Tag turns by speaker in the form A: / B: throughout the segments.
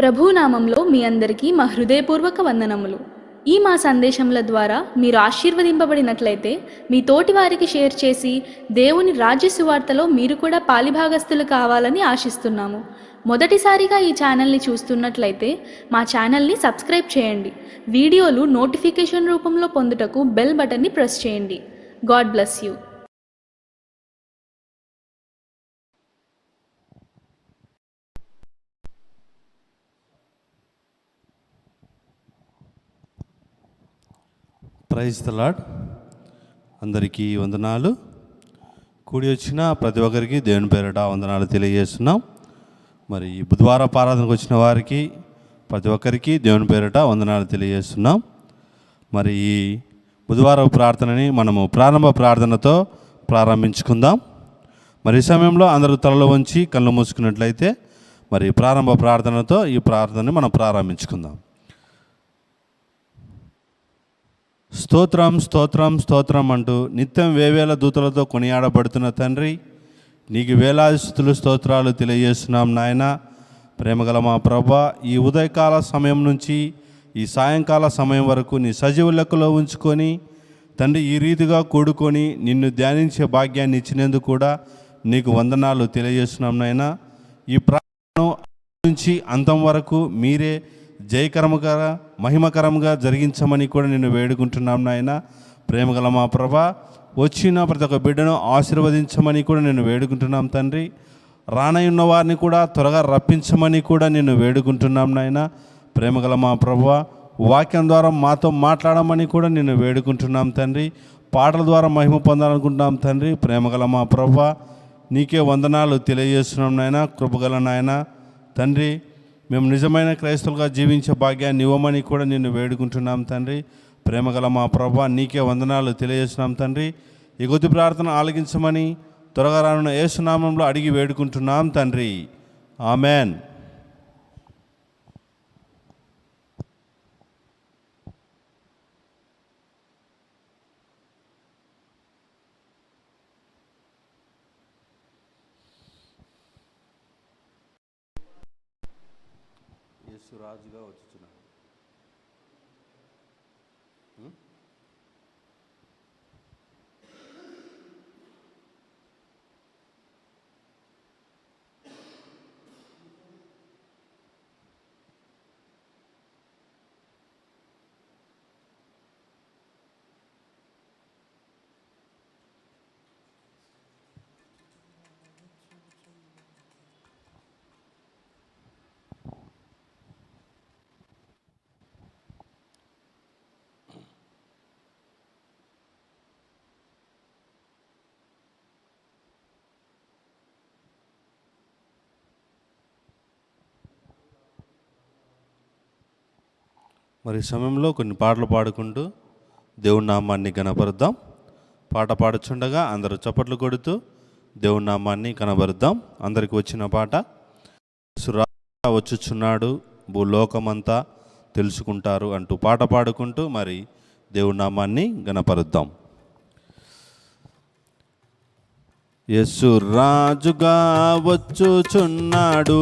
A: ప్రభునామంలో మీ అందరికీ మా హృదయపూర్వక వందనములు. ఈ మా సందేశముల ద్వారా మీరు ఆశీర్వదింపబడినట్లయితే మీ తోటి వారికి షేర్ చేసి దేవుని రాజ్య సువార్తలో మీరు కూడా పాలిభాగస్తులు కావాలని ఆశిస్తున్నాము. మొదటిసారిగా ఈ ఛానల్ని చూస్తున్నట్లయితే మా ఛానల్ని సబ్స్క్రైబ్ చేయండి. వీడియోలు నోటిఫికేషన్ రూపంలో పొందుటకు బెల్ బటన్ని ప్రెస్ చేయండి. God bless you.
B: Praise the Lord. అందరికీ వందనాలు. కూడి వచ్చిన ప్రతి ఒక్కరికి దేవుని పేరిట వందనాలు తెలియజేస్తున్నాం. మరి బుధవార ఆరాధనకు వచ్చిన వారికి ప్రతి ఒక్కరికి దేవుని పేరిట వందనాలు తెలియజేస్తున్నాం. మరి ఈ బుధవారం ప్రార్థనని మనము ప్రారంభ ప్రార్థనతో ప్రారంభించుకుందాం. మరి ఈ సమయంలో అందరూ తలలో వంచి కళ్ళు మూసుకున్నట్లయితే మరి ప్రారంభ ప్రార్థనతో ఈ ప్రార్థనని మనం ప్రారంభించుకుందాం. స్తోత్రం స్తోత్రం స్తోత్రం అంటూ నిత్యం వేవేల దూతలతో కొనియాడబడుతున్న తండ్రి, నీకు వేలాది స్తుతులు స్తోత్రాలు తెలియజేస్తున్నాం నాయన. ప్రేమగల మా ప్రభా, ఈ ఉదయకాల సమయం నుంచి ఈ సాయంకాల సమయం వరకు నీ సజీవ లెక్కలో ఉంచుకొని తండ్రి ఈ రీతిగా కూడుకొని నిన్ను ధ్యానించే భాగ్యాన్ని ఇచ్చినందుకు కూడా నీకు వందనాలు తెలియజేస్తున్నాం నాయన. ఈ ప్రార్థన నుంచి అంతం వరకు మీరే జయకరముగా మహిమకరంగా జరిగించమని కూడా నేను వేడుకుంటున్నాం నాయన. ప్రేమగల మా ప్రభా, వచ్చిన ప్రతి ఒక్క బిడ్డను ఆశీర్వదించమని కూడా నేను వేడుకుంటున్నాం తండ్రి. రానయున్న వారిని కూడా త్వరగా రప్పించమని కూడా నేను వేడుకుంటున్నాం నాయన. ప్రేమగల మా ప్రభా, వాక్యం ద్వారా మాతో మాట్లాడమని కూడా నేను వేడుకుంటున్నాం తండ్రి. పాటల ద్వారా మహిమ పొందాలనుకుంటున్నాం తండ్రి. ప్రేమగల మా ప్రభా, నీకే వందనాలు తెలియజేస్తున్నాం నాయన. కృపగల నాయన తండ్రి, మేము నిజమైన క్రైస్తవులుగా జీవించే భాగ్యాన్ని ఇవ్వమని కూడా నిన్ను వేడుకుంటున్నాం తండ్రి. ప్రేమగల మా ప్రభా, నీకే వందనాలు తెలియజేస్తున్నాం తండ్రి. ఈ కొద్ది ప్రార్థన ఆలకించమని త్వరగా రానున్న యేసు నామములో అడిగి వేడుకుంటున్నాం తండ్రి. ఆమెన్. రాజుగా వచ్చుచున్నాడు. మరి సమయంలో కొన్ని పాటలు పాడుకుంటూ దేవుని నామాన్ని కనబరుద్దాం. పాట పాడుచుండగా అందరూ చప్పట్లు కొడుతూ దేవుని నామాన్ని కనబరుద్దాం. అందరికి వచ్చిన పాట, సురాజుగా వచ్చుచున్నాడు భూలోకమంతా తెలుసుకుంటారు అంటూ పాట పాడుకుంటూ మరి దేవుని నామాన్ని గణపరుద్దాం. యేసు రాజుగా వచ్చుచున్నాడు,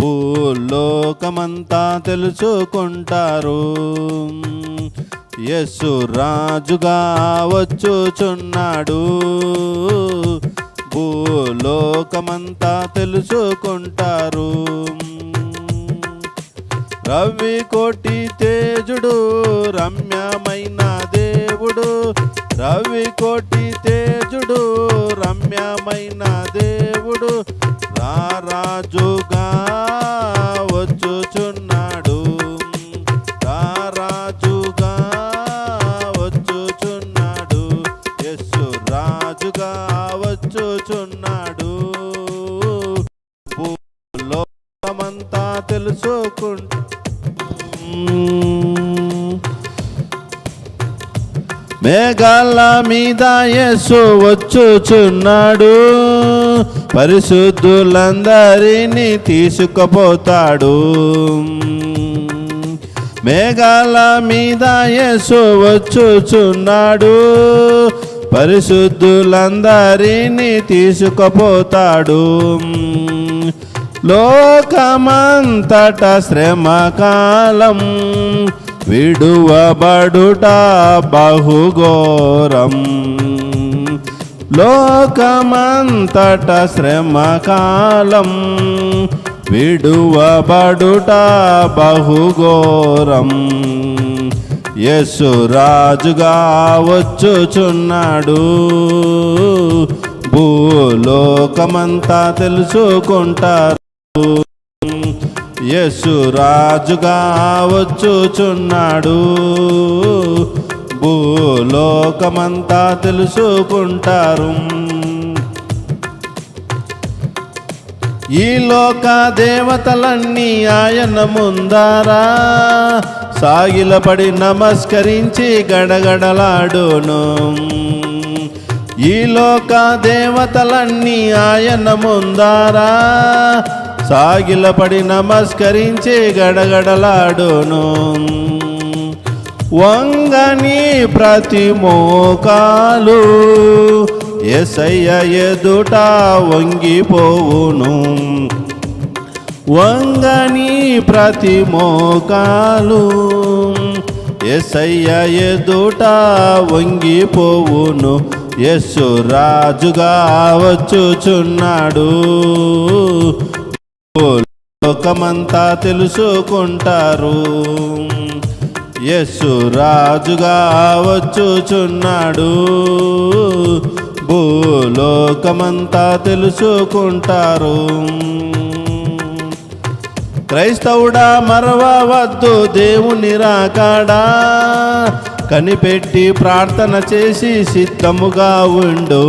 B: భూలోకమంతా తెలుసుకుంటారు. యేసు రాజుగా వచ్చుచున్నాడు, భూలోకమంతా తెలుసుకుంటారు. రవి కోటి తేజుడు రమ్యమైన దేవుడు, రవి కోటి తేజుడు రమ్యమైన దేవుడు రారాజుగా వచ్చుచున్నాడు, రారాజుగా వచ్చుచున్నాడు. యేసు రాజుగా వచ్చుచున్నాడు, భూలోకమంతా తెలుసుకుంటూ. మేఘాల మీద యేసు వచ్చుచున్నాడు, పరిశుద్ధులందరినీ తీసుకుపోతాడు. మేఘాల మీద యేసు వచ్చుచున్నాడు, పరిశుద్ధులందరినీ తీసుకుపోతాడు. లోకమంతట శ్రమకాలం విడువబడుట బహుఘోరం. లోకమంతట శ్రమకాలం విడువబడుట బహుఘోరం. యేసు రాజుగా వచ్చుచున్నాడు, భూలోకమంతా తెలుసుకుంటారు. యేసు రాజుగా వచ్చుచున్నాడు, భూలోకమంతా తెలుసుకుంటారు. ఈ లోక దేవతలన్నీ ఆయన ముందారా సాగిలపడి నమస్కరించి గడగడలాడును. ఈ లోక దేవతలన్నీ ఆయన ముందారా సాగిలపడి నమస్కరించి గడగడలాడును. వంగని ప్రతి మోకాలు యేసయ్య ఎదుట వంగిపోవును. వంగని ప్రతి మోకాలు యేసయ్య ఎదుట వంగిపోవును. యేసు రాజుగా వచ్చుచున్నాడు, లోకమంతా తెలుసుకుంటారు. యేసు రాజుగా వచ్చుచున్నాడు, భూలోకమంతా తెలుసుకుంటారు. క్రైస్తవుడా మరవవద్దు దేవుని రాకడా, కనిపెట్టి ప్రార్థన చేసి సిద్ధముగా ఉండు.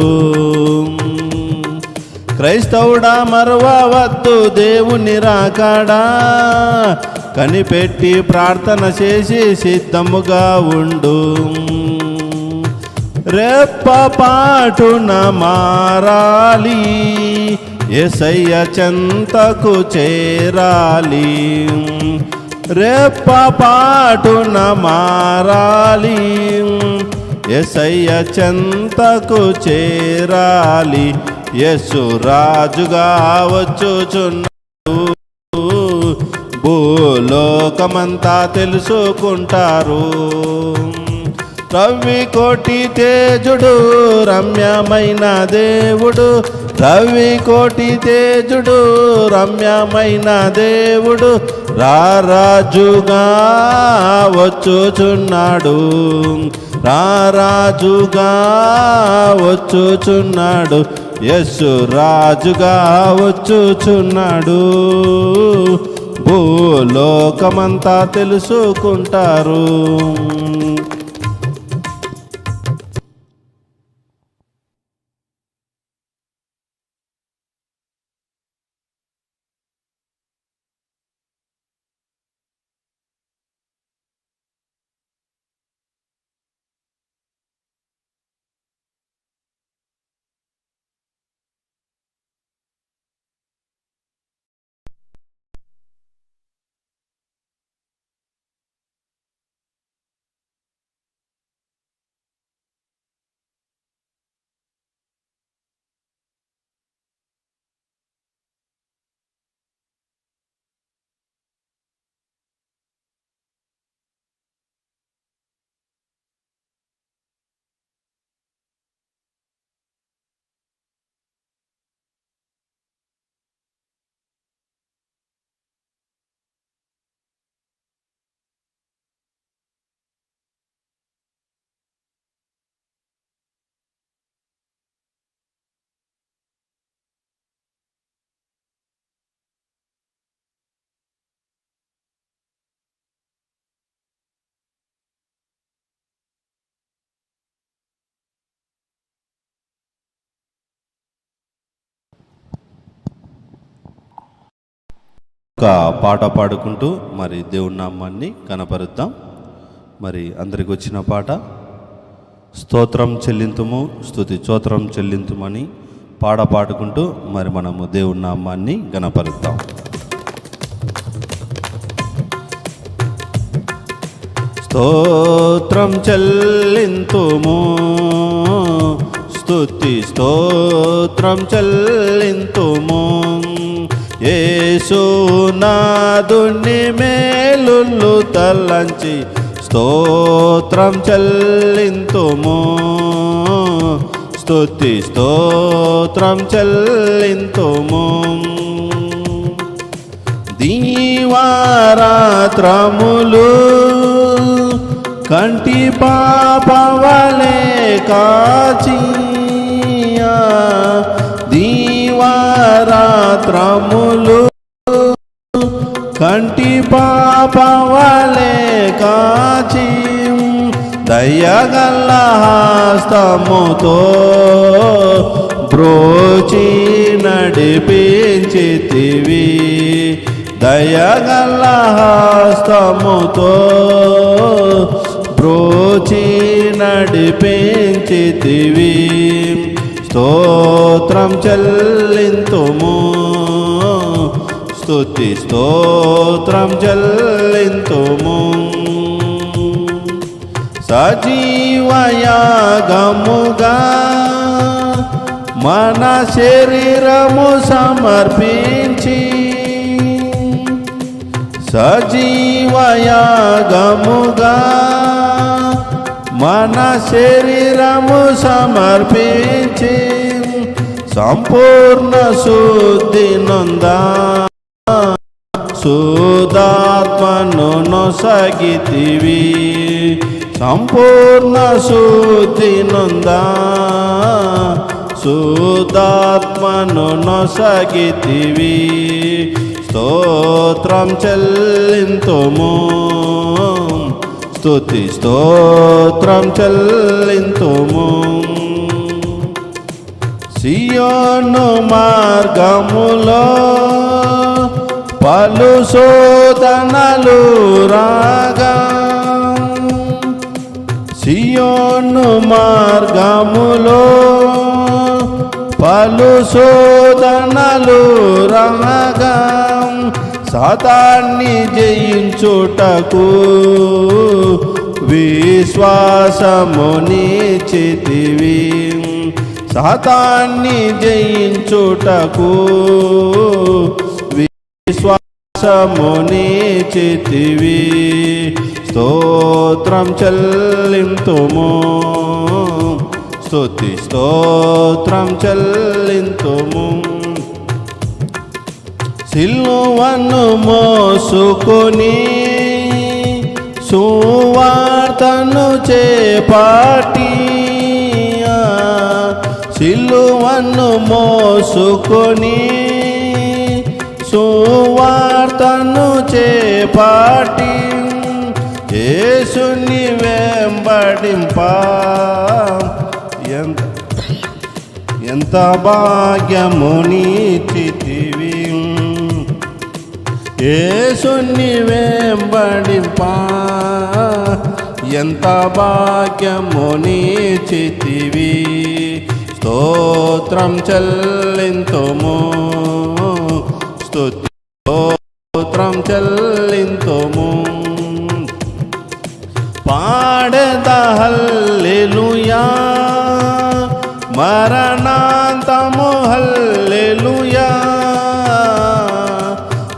B: క్రైస్తవుడా మరవవద్దు దేవుని రాకడా, కనిపెట్టి ప్రార్థన చేసి సిద్ధముగా ఉండు. రెప్పపాటున మారాలి, యేసయ్య చెంతకు చేరాలి. రెప్పపాటున మారాలి, యేసయ్య చెంతకు చేరాలి. యేసు రాజుగా వచ్చుచున్నాడు, భూలోకమంతా తెలుసుకుంటారు. రవి కోటి తేజుడు రమ్యమైన దేవుడు, రవి కోటి తేజుడు రమ్యమైన దేవుడు రారాజుగా వచ్చుచున్నాడు, రారాజుగా వచ్చుచున్నాడు. యేసు రాజుగా వచ్చుచున్నాడు, భూలోకమంతా తెలుసుకుంటారు. ఒక పాట పాడుకుంటూ మరి దేవుని నామాన్ని కనపరుద్దాం. మరి అందరికి వచ్చిన పాట స్తోత్రం చెల్లింతుము, స్తుతి స్తోత్రం చెల్లింతుమని పాడుకుంటూ మరి మనము దేవుని నామాన్ని గణపరుద్దాం. స్తోత్రం చెల్లింతుము, స్తుతి స్తోత్రం చెల్లింతుము, యేసునాథుని మేలులు తలంచి స్తోత్రం చెల్లింతుము, స్తుతి స్తోత్రం చెల్లింతుము. దీవారాత్రములు కంటి పాపవలే కాచియా, దీవారాత్రములు కంటి పాపవలే కాచి దయగల్ల హస్తముతో బ్రోచి నడిపించితివి, దయగల్ల హస్తముతో బ్రోచి నడిపించితివి. స్తోత్రం చెల్లింతుము, స్తుతి స్తోత్రం చెల్లింతుము. సజీవయాగముగా మన శరీరము సమర్పించి, సజీవయాగముగా మన శరీరము సమర్పించి సంపూర్ణ శుద్ధి నొందా శుద్ధాత్మను నొసగితివి, సంపూర్ణ శుద్ధి నొందా శుద్ధాత్మను నొసగితివి. స్తోత్రం చెల్లింతుము, స్తుతి స్తోత్రం చెల్లింతుము. సియోను మార్గములో పలు శోధనలు రాగా, సియోను మార్గములో పలు శోధనలు రాగా సాతాన్ని జయించుటకు విశ్వాసమునిచ్చితివి, సాతాన్ని జయించుటకు విశ్వాసమునిచ్చితివి. స్తోత్రం చెల్లింతుము, స్తుతి స్తోత్రం చెల్లింతుము. సిలువను మోసుకొని సువార్తను చేపట్టి, సిలువను మోసుకొని సువార్తను చేపట్టి యేసుని వెంబడింప ఎంత భాగ్యమునిచ్చితివి, యేసుని వెంబడింప ఎంత భాగ్యమునిచ్చితివి. స్తోత్రం చెల్లింతుము, స్తుతి స్తోత్రం చెల్లింతుము. పాడెద హల్లెలూయా మరణాంతము హల్లెలూయా,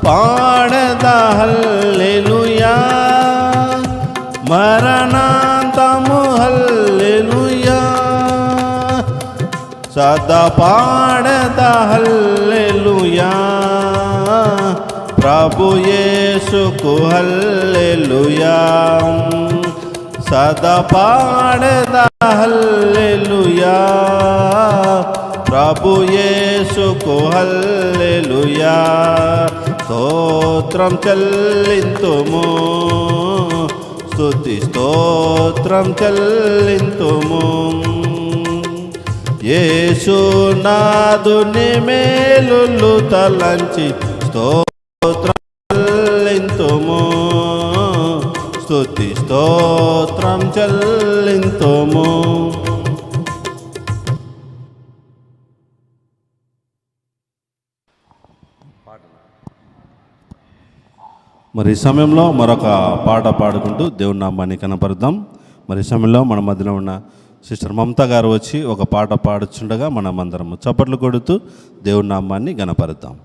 B: పాడెద హల్లెలూయా మరణాంతము హల్లెలూయా, సదా పాడెద హల్లెలూయా ప్రభు యేసుకు హల్లెలూయా, సదా పాడెద హల్లెలూయా ప్రభు యేసుకు హల్లెలూయా. స్తోత్రం చెల్లింతుము, స్తుతి స్తోత్రం చెల్లింతుము. యేసునాథుని మేలులు తలంచి స్తోత్రం చెల్లింతుము, స్తుతి స్తోత్రం చెల్లింతుము. మరి ఈ సమయంలో మరొక పాట పాడుకుంటూ దేవుని నామాన్ని కనపరుద్దాం. మరి ఈ సమయంలో మన మధ్యలో ఉన్న సిస్టర్ మమతా గారు వచ్చి ఒక పాట పాడుచుండగా మనం అందరము చప్పట్లు కొడుతూ దేవుని నామాన్ని గణపరుద్దాం.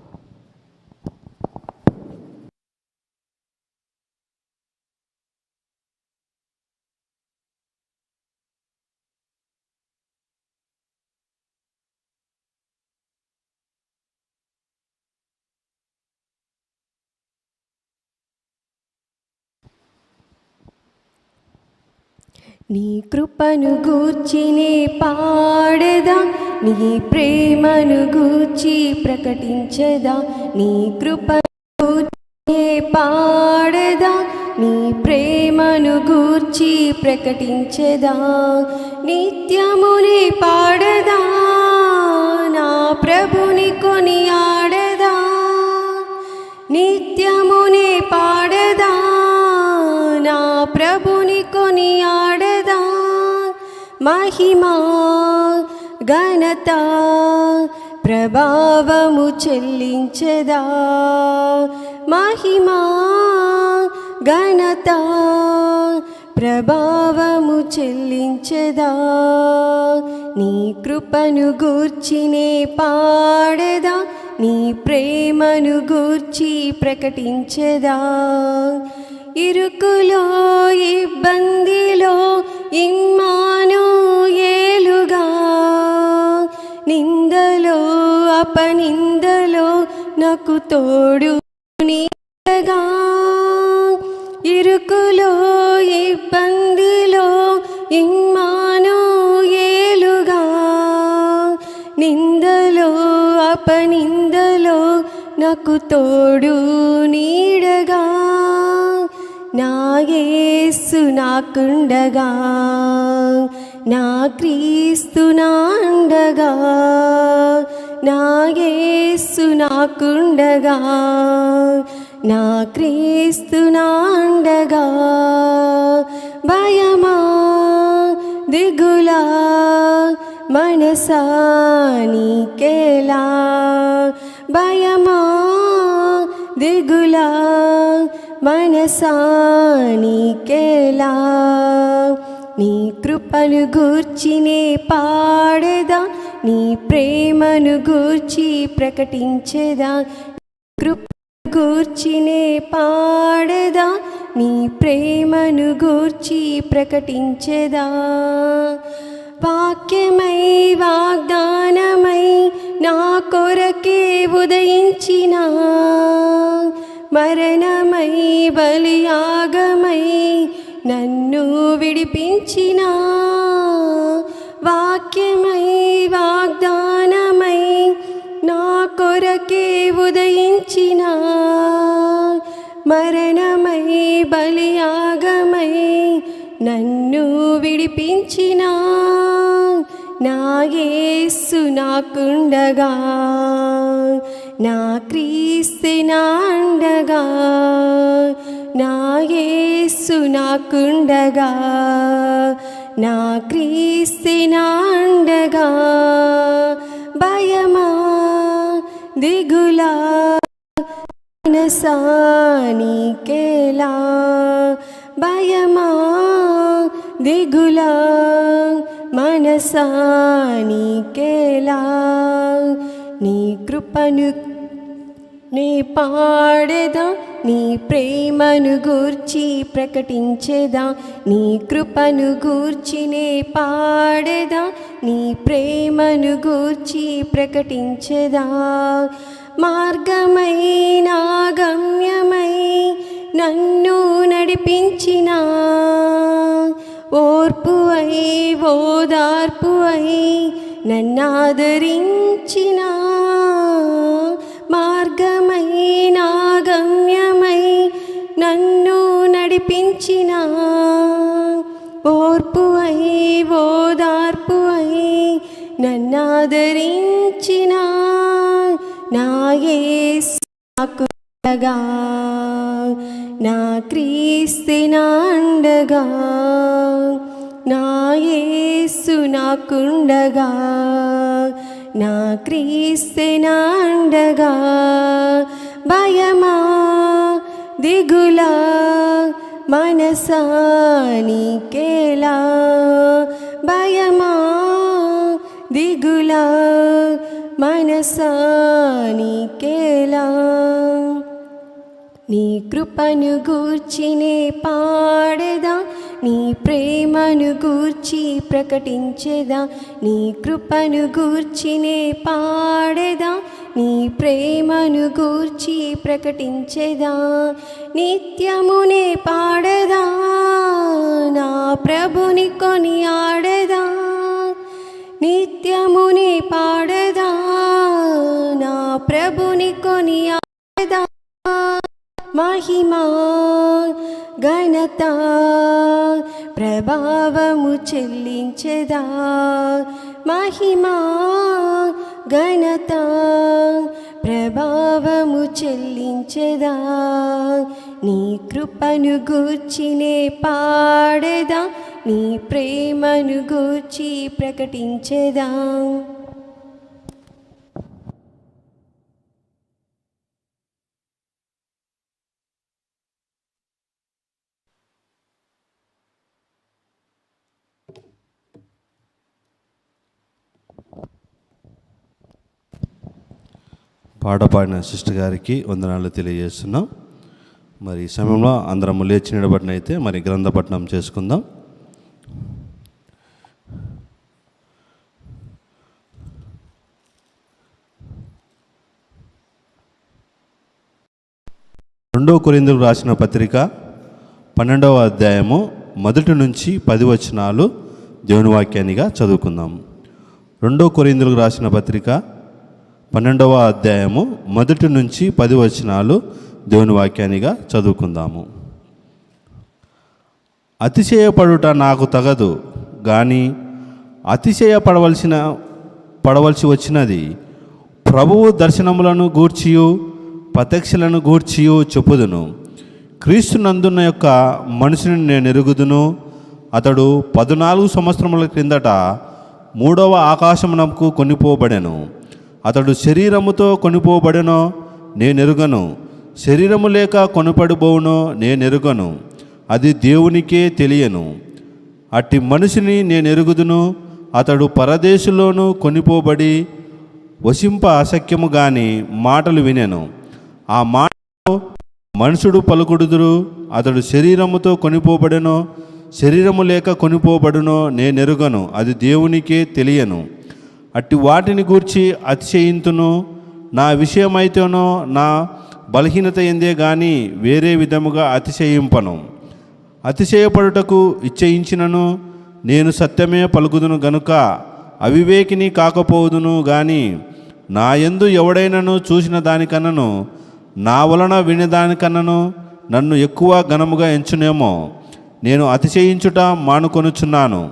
C: నీ కృపను గూర్చినే పాడేదా, నీ ప్రేమను గూర్చి ప్రకటించదా. నీ కృపను గూర్చినే పాడేదా, నీ ప్రేమను గూర్చి ప్రకటించదా. నిత్యముని పాడదా, నా ప్రభుని కొనియాడదా. నిత్యముని పాడదా, నా ప్రభుని కొనియాడదా. మహిమా ఘనత ప్రభావము చెల్లించదా. మహిమా ఘనత ప్రభావము చెల్లించదా. నీ కృపను గూర్చినే పాడేదా, నీ ప్రేమను గూర్చి ప్రకటించదా. ఇరుకులో ఇబ్బందిలో ఇమ్మానుయేలుగా, నిందలో అపనిందలో నాకు తోడు నీడగా. ఇరుకులో ఇబ్బందిలో ఇమ్మానుయేలుగా, నిందలో అపనిందలో నాకు తోడు నీడగా. నా యేసు నాకుండగా, నా క్రీస్తు నాండగా. నా యేసు నాకుండగా, నా క్రీస్తు నాండగా. భయమా దిగులా మనసా నీకేలా. భయమా దిగులా మనసా నీకేలా. నీ కృపను గూర్చినే పాడేదా, నీ ప్రేమను గూర్చి ప్రకటించేదా. కృపను గూర్చినే పాడేదా, నీ ప్రేమను గూర్చి ప్రకటించేదా. వాక్యమై వాగ్దానమై నా కొరకే ఉదయించిన, మరణమై బలియాగమై నన్ను విడిపించిన. వాక్యమై వాగ్దానమై నా కొరకే ఉదయించిన, మరణమై బలియాగమై నన్ను విడిపించిన. నా యేసు నాకుండగా, నా క్రీస్తు నాండగా. నా యేసు నాకుండగా, నా క్రీస్తు నాండగా. భయమా దిగులా మనసా నీకేలా. భయమా దిగులా మనసా నీకేలా. నీ కృపను నే పాడేదా, నీ ప్రేమను గూర్చి ప్రకటించేదా. నీ కృపను గూర్చి నే పాడేదా, నీ ప్రేమను గూర్చి ప్రకటించేదా. మార్గమై నా గమ్యమై నన్ను నడిపించిన, ఓర్పు అయి ఓదార్పు అయి నన్నాదరించిన. మార్గమై నా గమ్యమై నన్ను నడిపించిన, ఓర్పు అయి ఓదార్పు అయి నన్నాదరించిన. నా యేసు నాకుండగా, నా క్రీస్తు నాండగా. నా యేసు నాకుండగా, నా క్రీస్తు నాండగా. భయమా దిగులా మనసా నీకేలా. భయమా దిగులా మనసా నీకేలా. నీ కృపను గూర్చినే పాడేదా, నీ ప్రేమను గూర్చి ప్రకటించేదా. నీ కృపను గూర్చినే పాడేదా, నీ ప్రేమను గూర్చి ప్రకటించెదా. నిత్యమునే పాడదా, నా ప్రభుని కొనియాడెదా. నిత్యమునే పాడదా, నా ప్రభుని కొనియాడెదా. మహిమా ఘనత ప్రభావము చెల్లించెదా. మహిమా ఘనత ప్రభావము చెల్లించెదా. నీ కృపను గూర్చినే పాడెదా, నీ ప్రేమను గూర్చి ప్రకటించెదా.
B: పాట పాడిన సిస్టర్ గారికి వందనాలు తెలియజేస్తున్నాం. మరి ఈ సమయంలో అందరం లేచి నిలబడినైతే మరి గ్రంథపట్నం చేసుకుందాం. రెండవ కొరింథీయులకు రాసిన పత్రిక 12వ అధ్యాయము 1 నుంచి 10 వచనాలు దేవుని వాక్యాన్నిగా చదువుకుందాం. రెండవ కొరింథీయులకు రాసిన పత్రిక 12వ అధ్యాయము 1 నుంచి 10 వచనాలు దేవుని వాక్యాన్నిగా చదువుకుందాము. అతిశయపడుట నాకు తగదు, కానీ పడవలసి వచ్చినది. ప్రభువు దర్శనములను గూర్చియు ప్రత్యక్షలను గూర్చియు చెప్పుదును. క్రీస్తునందున్న యొక్క మనుషుని నేను ఎరుగుదును. అతడు 14 సంవత్సరముల క్రిందట 3వ ఆకాశమునకు కొనిపోబడెను. అతడు శరీరముతో కొనిపోబడెనో నేనెరుగను, శరీరము లేక కొనపడిపోవునో నేనెరుగను, అది దేవునికే తెలియను. అట్టి మనిషిని నేనెరుగుదును. అతడు పరదేశులోను కొనిపోబడి వశింప అశక్యము గాని మాటలు వినెను. ఆ మాటలు మనుషుడు పలుకుడుదురు. అతడు శరీరముతో కొనిపోబడెనో శరీరము లేక కొనిపోబడునో నేనెరుగను, అది దేవునికే తెలియను. అట్టి వాటిని గూర్చి అతిశయింతును. నా విషయమైతేనో నా బలహీనత ఎందే గాని వేరే విధముగా అతిశయింపను. అతిశయపడుటకు ఇచ్చయించినను నేను సత్యమే పలుకుదును గనుక అవివేకిని కాకపోదును గాని, నా యందు ఎవడైనను చూసిన దానికన్నను నా వలన వినేదానికన్నను నన్ను ఎక్కువ ఘనముగా ఎంచునేమో. నేను అతిశయించుట మానుకొనుచున్నాను.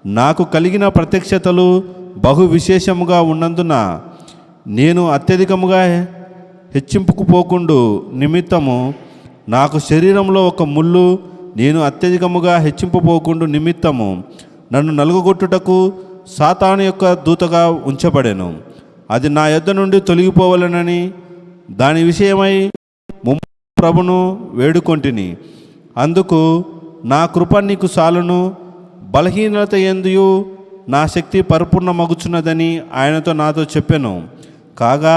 B: నాకు కలిగిన ప్రత్యక్షతలు బహు విశేషముగా ఉన్నందున నేను అత్యధికముగా హెచ్చింపుకుపోకుండు నిమిత్తము నాకు శరీరంలో ఒక ముళ్ళు, నేను అత్యధికముగా హెచ్చింపుపోకుండు నిమిత్తము నన్ను నలుగుగొట్టుటకు సాతాను యొక్క దూతగా ఉంచబడెను. అది నా యొద్ద నుండి తొలగిపోవాలనని దాని విషయమై ప్రభును వేడుకొంటిని. అందుకు నా కృప నీకు సాలును, బలహీనత యందు నా శక్తి పరిపూర్ణమగుచున్నదని ఆయనతో నాతో చెప్పెను. కాగా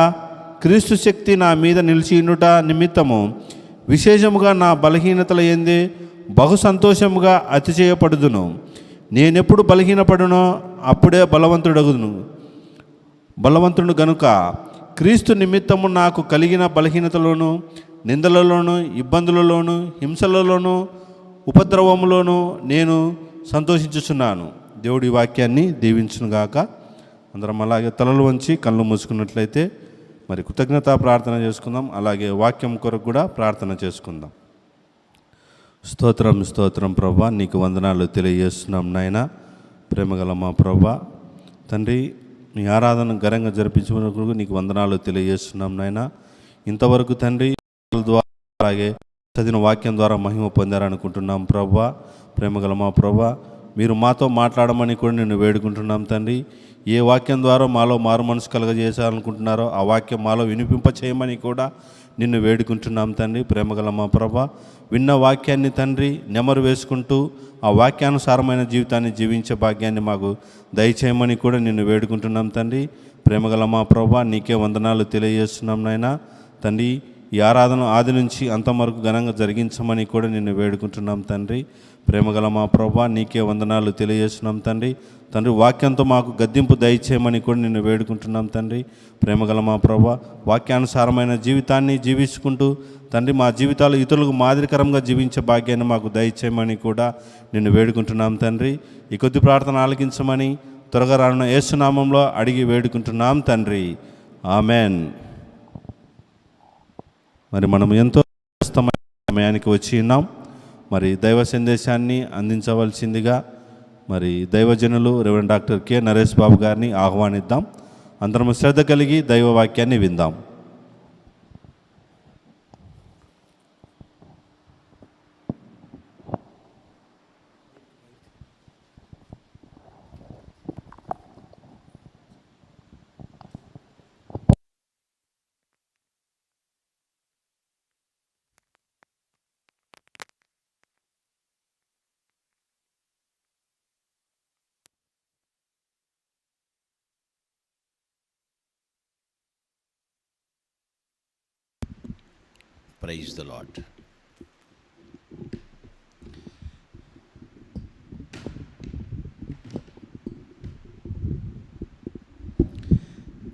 B: క్రీస్తు శక్తి నా మీద నిలిచియుండుట నిమిత్తము విశేషముగా నా బలహీనతల యందే బహు సంతోషముగా అతిశయపడుదును. నేనెప్పుడు బలహీనపడునో అప్పుడే బలవంతుడు గనుక క్రీస్తు నిమిత్తము నాకు కలిగిన బలహీనతలోను, నిందలలోను, ఇబ్బందులలోను, హింసలలోను, ఉపద్రవములోను నేను సంతోషించుచున్నాను. దేవుడి వాక్యాన్ని దీవించునుగాక. అందరం అలాగే తలలు వంచి కళ్ళు మూసుకున్నట్లయితే మరి కృతజ్ఞత ప్రార్థన చేసుకుందాం. అలాగే వాక్యం కొరకు కూడా ప్రార్థన చేసుకుందాం. స్తోత్రం స్తోత్రం ప్రభా, నీకు వందనాలు తెలియజేస్తున్నాం నాయన. ప్రేమగల మా ప్రభా తండ్రి, నీ ఆరాధన ఘనంగా జరిపించుకున్నప్పుడు నీకు వందనాలు తెలియజేస్తున్నాం నాయన. ఇంతవరకు తండ్రి ద్వారా అలాగే చదివిన వాక్యం ద్వారా మహిమ పొందారనుకుంటున్నాం ప్రభా. ప్రేమగల మా ప్రభా, మీరు మాతో మాట్లాడమని కూడా నేను వేడుకుంటున్నాం తండ్రి. ఏ వాక్యం ద్వారా మాలో మారు మనసు కలగజేశాలనుకుంటున్నారో ఆ వాక్యం మాలో వినిపింప చేయమని కూడా నిన్ను వేడుకుంటున్నాం తండ్రి. ప్రేమగల మా ప్రభా, విన్న వాక్యాన్ని తండ్రి నెమరు వేసుకుంటూ ఆ వాక్యానుసారమైన జీవితాన్ని జీవించే భాగ్యాన్ని మాకు దయచేయమని కూడా నిన్ను వేడుకుంటున్నాం తండ్రి. ప్రేమగల మా ప్రభా, నీకే వందనాలు తెలియజేస్తున్నాం నాయన తండ్రి. ఈ ఆరాధన ఆది నుంచి అంతం వరకు ఘనంగా జరిగించమని కూడా నిన్ను వేడుకుంటున్నాం తండ్రి. ప్రేమగల మా ప్రభా, నీకే వందనాలు తెలియజేస్తున్నాం తండ్రి. తండ్రి, వాక్యంతో మాకు గద్దింపు దయచేయమని కూడా నిన్ను వేడుకుంటున్నాం తండ్రి. ప్రేమగల మా ప్రభా, వాక్యానుసారమైన జీవితాన్ని జీవించుకుంటూ తండ్రి మా జీవితాలు ఇతరులకు మాదిరికరంగా జీవించే భాగ్యాన్ని మాకు దయచేయమని కూడా నిన్ను వేడుకుంటున్నాం తండ్రి. ఈ కొద్ది ప్రార్థన ఆలకించమని త్వరగా రానున్న యేసు నామంలో అడిగి వేడుకుంటున్నాం తండ్రి. ఆమెన్. మరి మనం ఎంతో సమయానికి వచ్చి ఉన్నాం. మరి దైవ సందేశాన్ని అందించవలసిందిగా మరి దైవజనులు రెవరెండ్ డాక్టర్ కె నరేష్ బాబు గారిని ఆహ్వానిద్దాం. అందరం శ్రద్ధ కలిగి దైవ వాక్యాన్ని విందాం.
D: Praise the Lord.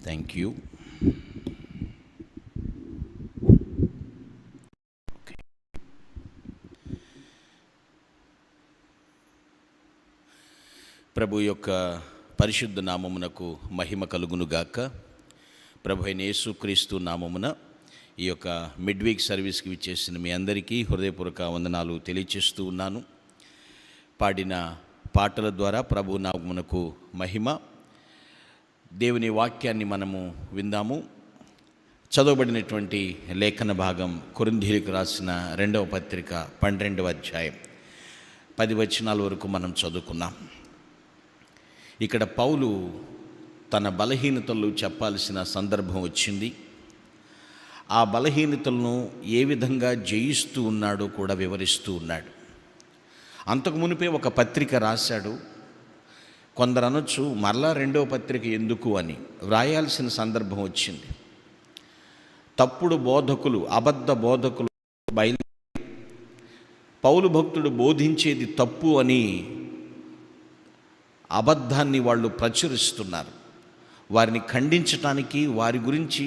D: Thank you. Okay. ప్రభు యొక్క పరిశుద్ధ నామమునకు మహిమ కలుగునుగాక. ప్రభు అయిన యేసుక్రీస్తు నామమున ఈ యొక్క మిడ్వీక్ సర్వీస్కి విచ్చేసిన మీ అందరికీ హృదయపూర్వక వందనాలు తెలియచేస్తూ ఉన్నాను. పాడిన పాటల ద్వారా ప్రభు నామమునకు మహిమ. దేవుని వాక్యాన్ని మనము విందాము. చదవబడినటువంటి లేఖన భాగం కొరింథీయులకు రాసిన 2వ పత్రిక 12వ అధ్యాయం 10 వచనాల వరకు మనం చదువుకున్నాం. ఇక్కడ పౌలు తన బలహీనతలు చెప్పాల్సిన సందర్భం వచ్చింది. ఆ బలహీనతలను ఏ విధంగా జయిస్తూ ఉన్నాడో కూడా వివరిస్తూ ఉన్నాడు. అంతకు మునిపే ఒక పత్రిక రాశాడు. కొందరు అనొచ్చు, మరలా 2వ పత్రిక ఎందుకు అని. వ్రాయాల్సిన సందర్భం వచ్చింది. తప్పుడు బోధకులు, అబద్ధ బోధకులు పౌలు భక్తుడు బోధించేది తప్పు అని అబద్ధాన్ని వాళ్ళు ప్రచురిస్తున్నారు. వారిని ఖండించటానికి, వారి గురించి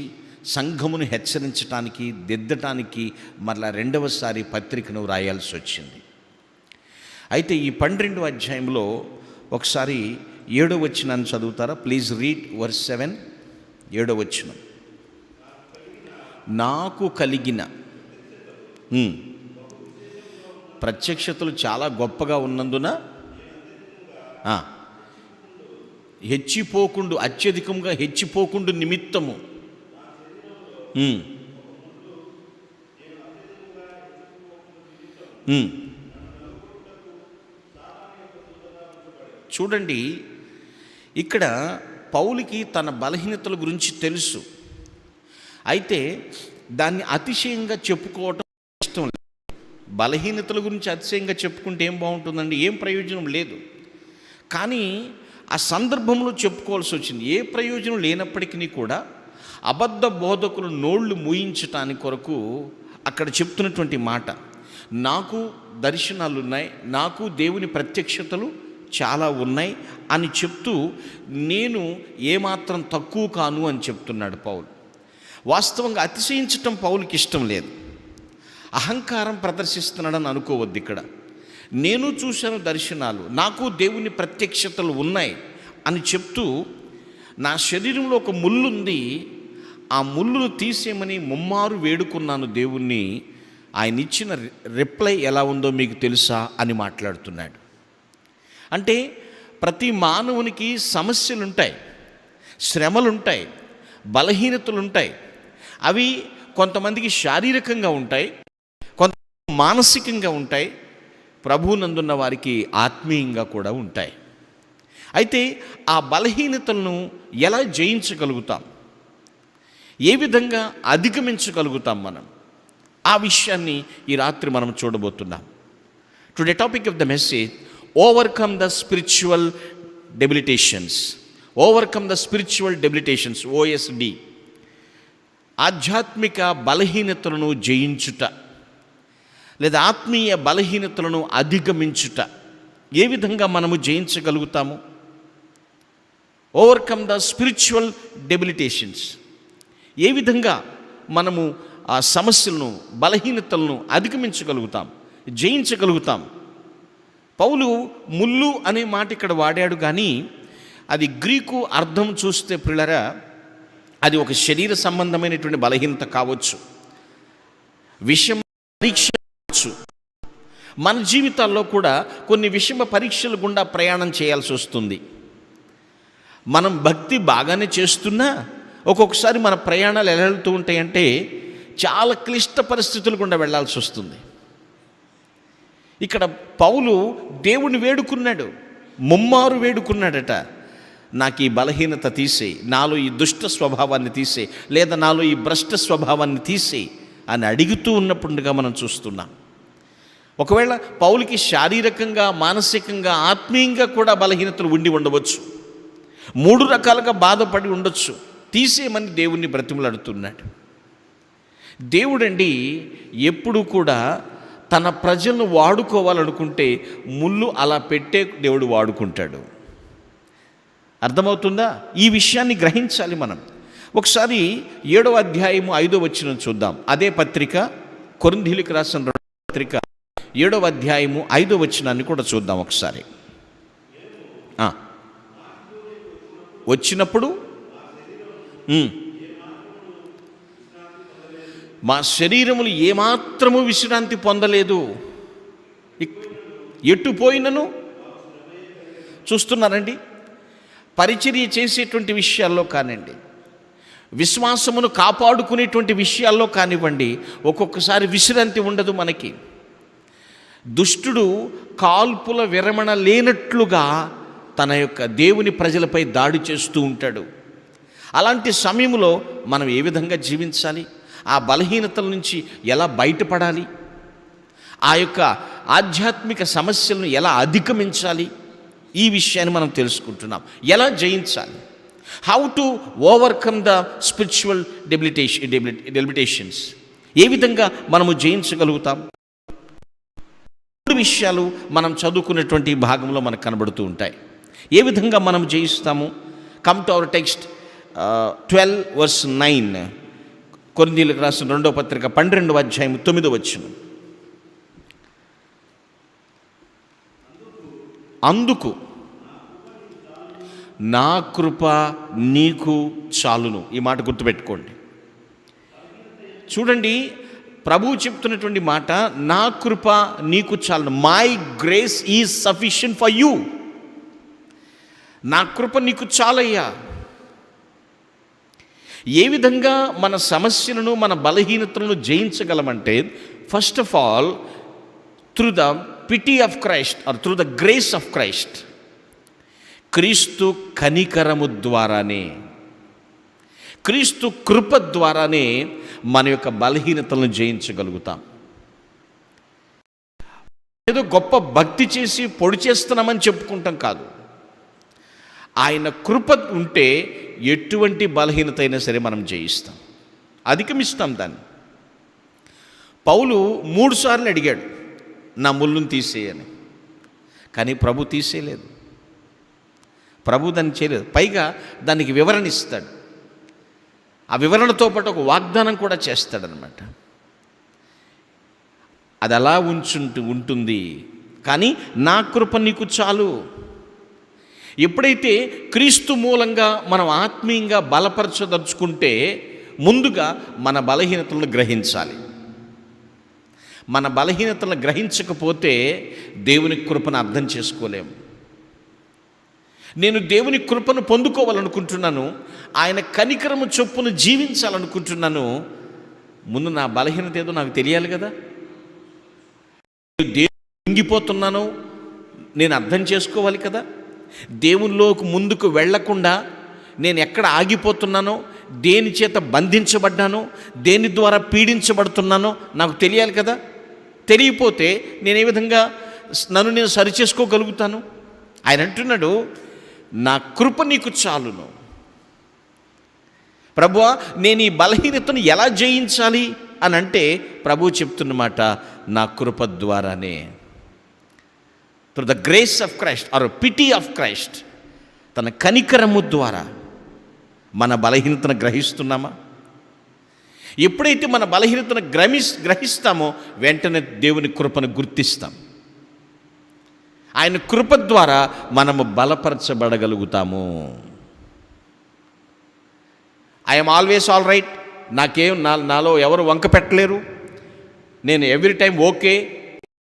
D: సంఘమును హెచ్చరించటానికి, దిద్దటానికి మరలా 2వసారి పత్రికను రాయాల్సి వచ్చింది. అయితే ఈ 12వ అధ్యాయంలో ఒకసారి 7వ వచనాన్ని చదువుతారా? Please read verse 7. 7వ వచనం. నాకు కలిగిన ప్రత్యక్షతలు చాలా గొప్పగా ఉన్నందున హెచ్చిపోకుండు, అత్యధికంగా హెచ్చిపోకుండు నిమిత్తము చూడండి, ఇక్కడ పౌలుకి తన బలహీనతల గురించి తెలుసు. అయితే దాన్ని అతిశయంగా చెప్పుకోవటం ఇష్టం లేదు. బలహీనతల గురించి అతిశయంగా చెప్పుకుంటే ఏం బాగుంటుందండి? ఏం ప్రయోజనం లేదు. కానీ ఆ సందర్భంలో చెప్పుకోవాల్సి వచ్చింది. ఏ ప్రయోజనం లేనప్పటికీ కూడా అబద్ధ బోధకులు నోళ్ళు మూయించటానికి కొరకు అక్కడ చెప్తున్నటువంటి మాట, నాకు దర్శనాలు ఉన్నాయి, నాకు దేవుని ప్రత్యక్షతలు చాలా ఉన్నాయి అని చెప్తూ నేను ఏమాత్రం తక్కువ కాను అని చెప్తున్నాడు పౌలు. వాస్తవంగా అతిశయించటం పౌలుకి ఇష్టం లేదు. అహంకారం ప్రదర్శిస్తున్నాడని అనుకోవద్దు. ఇక్కడ నేను చూశాను దర్శనాలు, నాకు దేవుని ప్రత్యక్షతలు ఉన్నాయి అని చెప్తూ, నా శరీరంలో ఒక ముళ్ళుంది, ఆ ముళ్ళును తీసేయమని ముమ్మారు వేడుకున్నాను దేవుణ్ణి. ఆయన ఇచ్చిన రిప్లై ఎలా ఉందో మీకు తెలుసా అని మాట్లాడుతున్నాడు. అంటే ప్రతి మానవునికి సమస్యలుంటాయి, శ్రమలుంటాయి, బలహీనతలుంటాయి. అవి కొంతమందికి శారీరకంగా ఉంటాయి, కొంత మానసికంగా ఉంటాయి, ప్రభువునందున్న వారికి ఆత్మీయంగా కూడా ఉంటాయి. అయితే ఆ బలహీనతలను ఎలా జయించగలుగుతాం, ఏ విధంగా అధిగమించగలుగుతాం మనం, ఆ విషయాన్ని ఈ రాత్రి మనం చూడబోతున్నాం. Today topic of the message, overcome the spiritual debilitations. Overcome the spiritual debilitations, OSD. ఆధ్యాత్మిక బలహీనతలను జయించుట లేదా ఆత్మీయ బలహీనతలను అధిగమించుట ఏ విధంగా మనము జయించగలుగుతాము? Overcome the spiritual debilitations. ఏ విధంగా మనము ఆ సమస్యలను, బలహీనతలను అధిగమించగలుగుతాం, జయించగలుగుతాం? పౌలు ముళ్ళు అనే మాట ఇక్కడ వాడాడు, కానీ అది గ్రీకు అర్థం చూస్తే ప్రియులారా, అది ఒక శరీర సంబంధమైనటువంటి బలహీనత కావచ్చు, విషమ పరీక్ష కావచ్చు. మన జీవితాల్లో కూడా కొన్ని విషమ పరీక్షల గుండా ప్రయాణం చేయాల్సి వస్తుంది. మనం భక్తి బాగానే చేస్తున్నా ఒక్కొక్కసారి మన ప్రయాణాలు ఎలా వెళ్తూ ఉంటాయంటే చాలా క్లిష్ట పరిస్థితులు గుండా వెళ్ళాల్సి వస్తుంది. ఇక్కడ పౌలు దేవుని వేడుకున్నాడు, ముమ్మారు వేడుకున్నాడట, నాకు ఈ బలహీనత తీసే, నాలో ఈ దుష్ట స్వభావాన్ని తీసే, లేదా నాలో ఈ భ్రష్ట స్వభావాన్ని తీసే అని అడుగుతూ ఉన్నప్పుడుగా మనం చూస్తున్నాం. ఒకవేళ పౌలుకి శారీరకంగా, మానసికంగా, ఆత్మీయంగా కూడా బలహీనతలు ఉండి ఉండవచ్చు, 3 రకాలుగా బాధపడి ఉండొచ్చు. తీసేయమని దేవుణ్ణి బ్రతిమలాడుతున్నాడు. దేవుడండి ఎప్పుడు కూడా తన ప్రజలను వాడుకోవాలనుకుంటే ముళ్ళు అలా పెట్టే దేవుడు వాడుకుంటాడు. అర్థమవుతుందా? ఈ విషయాన్ని గ్రహించాలి మనం. ఒకసారి 7వ అధ్యాయము 5వ వచనం చూద్దాం. అదే పత్రిక, కొరింథీయులకు రాసిన 2వ పత్రిక 7వ అధ్యాయము 5వ వచనాన్ని కూడా చూద్దాం ఒకసారి. వచ్చినప్పుడు మా శరీరములు ఏమాత్రము విశ్రాంతి పొందలేదు, ఎటు పోయినను. చూస్తున్నారండి, పరిచర్య చేసేటువంటి విషయాల్లో కానివ్వండి, విశ్వాసమును కాపాడుకునేటువంటి విషయాల్లో కానివ్వండి, ఒక్కొక్కసారి విశ్రాంతి ఉండదు మనకి. దుష్టుడు కాల్పుల విరమణ లేనట్లుగా తన యొక్క దేవుని ప్రజలపై దాడి చేస్తూ ఉంటాడు. అలాంటి సమయంలో మనం ఏ విధంగా జీవించాలి, ఆ బలహీనతల నుంచి ఎలా బయటపడాలి, ఆ యొక్క ఆధ్యాత్మిక సమస్యలను ఎలా అధిగమించాలి, ఈ విషయాన్ని మనం తెలుసుకుంటున్నాం. ఎలా జయించాలి, how to overcome the spiritual debilitations, ఏ విధంగా మనము జయించగలుగుతాం? 3 విషయాలు మనం చదువుకున్నటువంటి భాగంలో మనకు కనబడుతూ ఉంటాయి. ఏ విధంగా మనం జయిస్తాము? కమ్ టు అవర్ టెక్స్ట్ 12:9, కొరింథీయులకు రాసిన 2వ పత్రిక 12వ అధ్యాయం 9వ వచనం. అందుకు నా కృప నీకు చాలును. ఈ మాట గుర్తుపెట్టుకోండి. చూడండి, ప్రభువు చెప్తున్నటువంటి మాట, నా కృప నీకు చాలును. My grace is sufficient for you. నా కృప నీకు చాలయ్యా. ఏ విధంగా మన సమస్యలను, మన బలహీనతలను జయించగలమంటే, first of all through the pity of Christ or through the grace of Christ. క్రీస్తు కనికరము ద్వారానే, క్రీస్తు కృప ద్వారానే మన యొక్క బలహీనతలను జయించగలుగుతాం. ఏదో గొప్ప భక్తి చేసి పొడి చేస్తున్నామని చెప్పుకుంటాం కాదు. ఆయన కృప ఉంటే ఎటువంటి బలహీనత అయినా సరే మనం జయిస్తాం, అధిగమిస్తాం దాన్ని. పౌలు 3 సార్లు అడిగాడు, నా ముళ్ళును తీసేయని, కానీ ప్రభు తీసేయలేదు. ప్రభు దాన్ని చేయలేదు. పైగా దానికి వివరణ ఇస్తాడు. ఆ వివరణతో పాటు ఒక వాగ్దానం కూడా చేస్తాడనమాట. అది అలా ఉంటుంది, కానీ నా కృప నీకు చాలు. ఎప్పుడైతే క్రీస్తు మూలంగా మనం ఆత్మీయంగా బలపరచదలుచుకుంటే, ముందుగా మన బలహీనతలను గ్రహించాలి. మన బలహీనతలను గ్రహించకపోతే దేవుని కృపను అర్థం చేసుకోలేము. నేను దేవుని కృపను పొందుకోవాలనుకుంటున్నాను, ఆయన కనికరము చొప్పును జీవించాలనుకుంటున్నాను. ముందు నా బలహీనత ఏదో నాకు తెలియాలి కదా. దేవుని ఇంగిపోతున్నాను నేను అర్థం చేసుకోవాలి కదా. దేవునిలోకి ముందుకు వెళ్లకుండా నేను ఎక్కడ ఆగిపోతున్నానో, దేని చేత బంధించబడ్డానో, దేని ద్వారా పీడించబడుతున్నానో నాకు తెలియాలి కదా. తెలియపోతే నేను ఏ విధంగా నన్ను నేను సరిచేసుకోగలుగుతాను? ఆయన అంటున్నాడు, నా కృప నీకు చాలును. ప్రభువా నేను ఈ బలహీనతను ఎలా జయించాలి అని అంటే ప్రభువు చెప్తున్నమాట, నా కృప ద్వారానే. Through the grace of Christ or pity of Christ, తన కనికరము ద్వారా మన బలహీనతను గ్రహిస్తున్నామా? ఎప్పుడైతే మన బలహీనతను గ్రహిస్తామో వెంటనే దేవుని కృపను గుర్తిస్తాం. ఆయన కృప ద్వారా మనము బలపరచబడగలుగుతాము. ఐఎమ్ ఆల్వేస్ ఆల్ రైట్, నాలో ఎవరు వంక పెట్టలేరు, నేను ఎవ్రీ టైం ఓకే,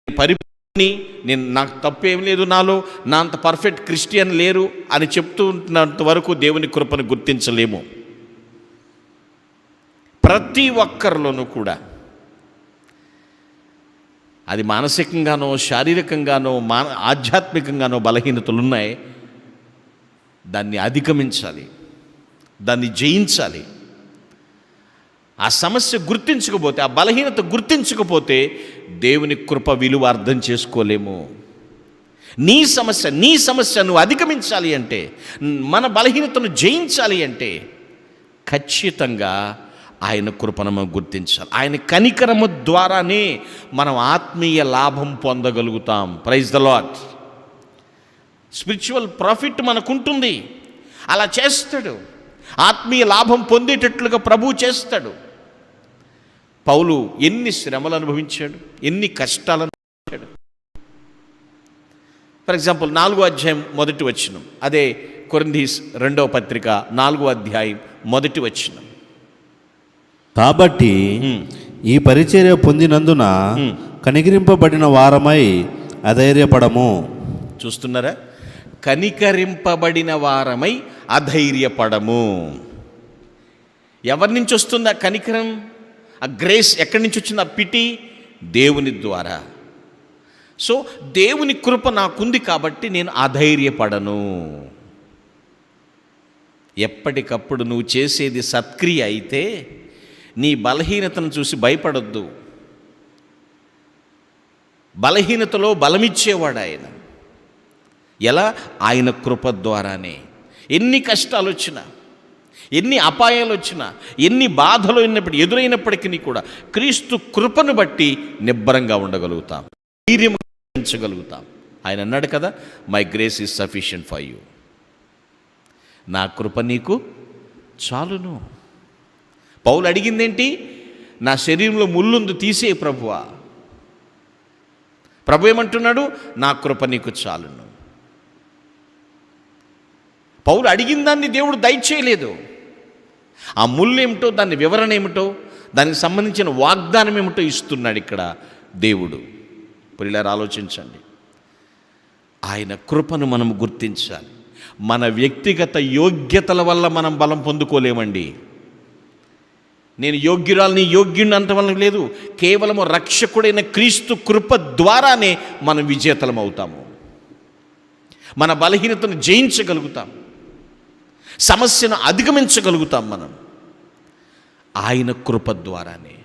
D: పరిపూర్ణి, నాకు తప్పేం లేదు, నాలో నా అంత పర్ఫెక్ట్ క్రిస్టియన్ లేరు అని చెప్తున్నంత వరకు దేవుని కృపను గుర్తించలేము. ప్రతి ఒక్కరిలోనూ కూడా అది మానసికంగానో శారీరకంగానో ఆధ్యాత్మికంగానో బలహీనతలు ఉన్నాయి. దాన్ని అధిగమించాలి, దాన్ని జయించాలి. ఆ సమస్య గుర్తించకపోతే, ఆ బలహీనత గుర్తించకపోతే దేవుని కృప విలువ అర్థం చేసుకోలేము. నీ సమస్య నువ్వు అధిగమించాలి అంటే, మన బలహీనతను జయించాలి అంటే ఖచ్చితంగా ఆయన కృపను మనం గుర్తించాలి. ఆయన కనికరము ద్వారానే మనం ఆత్మీయ లాభం పొందగలుగుతాం. Praise the Lord. Spiritual profit మనకుంటుంది. అలా చేస్తాడు, ఆత్మీయ లాభం పొందేటట్లుగా ప్రభువు చేస్తాడు. పౌలు ఎన్ని శ్రమలు అనుభవించాడు, ఎన్ని కష్టాలను అనుభవించాడు. ఫర్ ఎగ్జాంపుల్ 4వ అధ్యాయం 1వ వచనం, అదే కొరింథీస్ 2వ పత్రిక 4వ అధ్యాయం 1వ వచనం.
B: కాబట్టి ఈ పరిచర్య పొందినందున కనికరింపబడిన వారమై అధైర్యపడము.
D: చూస్తున్నారా? కనికరింపబడిన వారమై అధైర్యపడము. ఎవరి నుంచి వస్తుంది ఆ కనికరం, ఆ గ్రేస్ ఎక్కడి నుంచి వచ్చింది? ఆ పిటి దేవుని ద్వారా. సో దేవుని కృప నాకుంది కాబట్టి నేను అధైర్యపడను. ఎప్పటికప్పుడు నువ్వు చేసేది సత్క్రియ అయితే నీ బలహీనతను చూసి భయపడొద్దు. బలహీనతలో బలమిచ్చేవాడు ఆయన. ఎలా? ఆయన కృప ద్వారానే. ఎన్ని కష్టాలు వచ్చినా, ఎన్ని అపాయాలు వచ్చినా, ఎన్ని బాధలు ఎదురైనప్పటికీ కూడా క్రీస్తు కృపను బట్టి నిబ్బరంగా ఉండగలుగుతాం, ధైర్యంగా ఉంచగలుగుతాం. ఆయన అన్నాడు కదా, my grace is sufficient for you. నా కృప నీకు చాలును. పౌలు అడిగిందేంటి? నా శరీరంలో ముళ్ళుందు తీసే ప్రభువా. ప్రభు ఏమంటున్నాడు? నా కృప నీకు చాలును. పౌలు అడిగిన దాన్ని దేవుడు దయచేయలేదు. ఆ ముళ్ళు ఏమిటో, దాని వివరణ ఏమిటో, దానికి సంబంధించిన వాగ్దానం ఏమిటో ఇస్తున్నాడు ఇక్కడ దేవుడు. ప్రియులారా, ఆలోచించండి. ఆయన కృపను మనం గుర్తించాలి. మన వ్యక్తిగత యోగ్యతల వల్ల మనం బలం పొందుకోలేమండి. నేను యోగ్యురాలని, యోగ్యుని అంత వల్ల లేదు. కేవలము రక్షకుడైన క్రీస్తు కృప ద్వారానే మనం విజేతలం అవుతాము. మన బలహీనతను జయించగలుగుతాం, సమస్యను అధిగమించగలుగుతాం మనం ఆయన కృప ద్వారానే.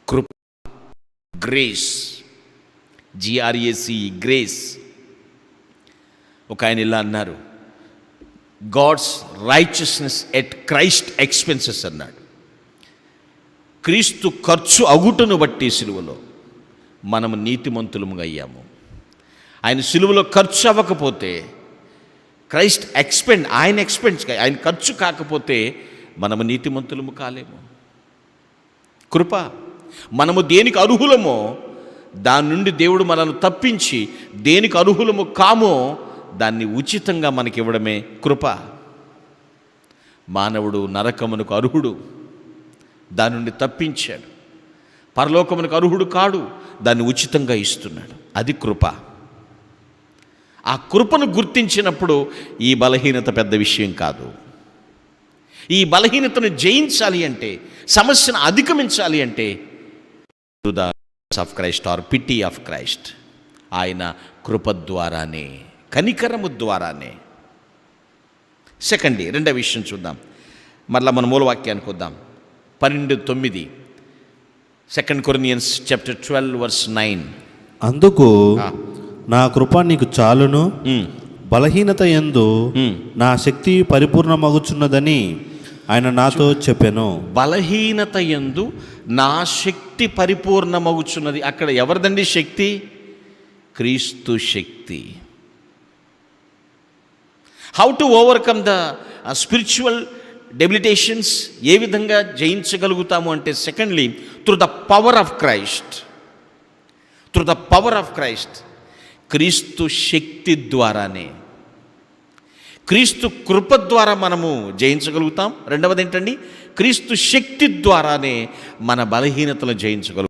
D: కృప, గ్రేస్, GRAC, గ్రేస్. ఒక ఆయన ఇలా అన్నారు, God's righteousness at Christ expenses అన్నాడు. క్రీస్తు ఖర్చు అగుటను బట్టి సిలువలో మనము నీతిమంతులముగా అయ్యాము. ఆయన సిలువలో ఖర్చు అవ్వకపోతే, క్రైస్ట్ ఆయన ఖర్చు కాకపోతే మనము నీతిమంతులము కాలేము. కృప. మనము దేనికి అర్హులమో దాని నుండి దేవుడు మనల్ని తప్పించి, దేనికి అర్హులము కామో దాన్ని ఉచితంగా మనకి ఇవ్వడమే కృప. మానవుడు నరకమునకు అర్హుడు, దాని నుండి తప్పించాడు. పరలోకమునకు అర్హుడు కాడు, దాన్ని ఉచితంగా ఇస్తున్నాడు. అది కృప. ఆ కృపను గుర్తించినప్పుడు ఈ బలహీనత పెద్ద విషయం కాదు. ఈ బలహీనతను జయించాలి అంటే, సమస్యను అధిగమించాలి అంటే to the of Christ or pity of Christ, ఆయన కృప ద్వారానే, కనికరము ద్వారానే. రెండవ విషయం చూద్దాం. మరలా మన మూలవాక్యానికి వద్దాం. 12:9 2 Corinthians chapter 12 verse 9.
B: అందుకు నా కృప నీకు చాలును, బలహీనత యందు నా శక్తి పరిపూర్ణమగుచున్నదని ఆయన నాతో చెప్పాను.
D: బలహీనత యందు నా శక్తి పరిపూర్ణమగుచున్నది. అక్కడ ఎవరిదండి శక్తి? క్రీస్తు శక్తి. How to overcome the spiritual debilitations, ఏ విధంగా జయించగలుగుతాము అంటే, secondly through the power of Christ. Through the power of Christ, క్రీస్తు శక్తి ద్వారానే, క్రీస్తు కృప ద్వారా మనము జయించగలుగుతాం. రెండవది ఏంటండి? క్రీస్తు శక్తి ద్వారానే మన బలహీనతలు జయించగలుగుతాం.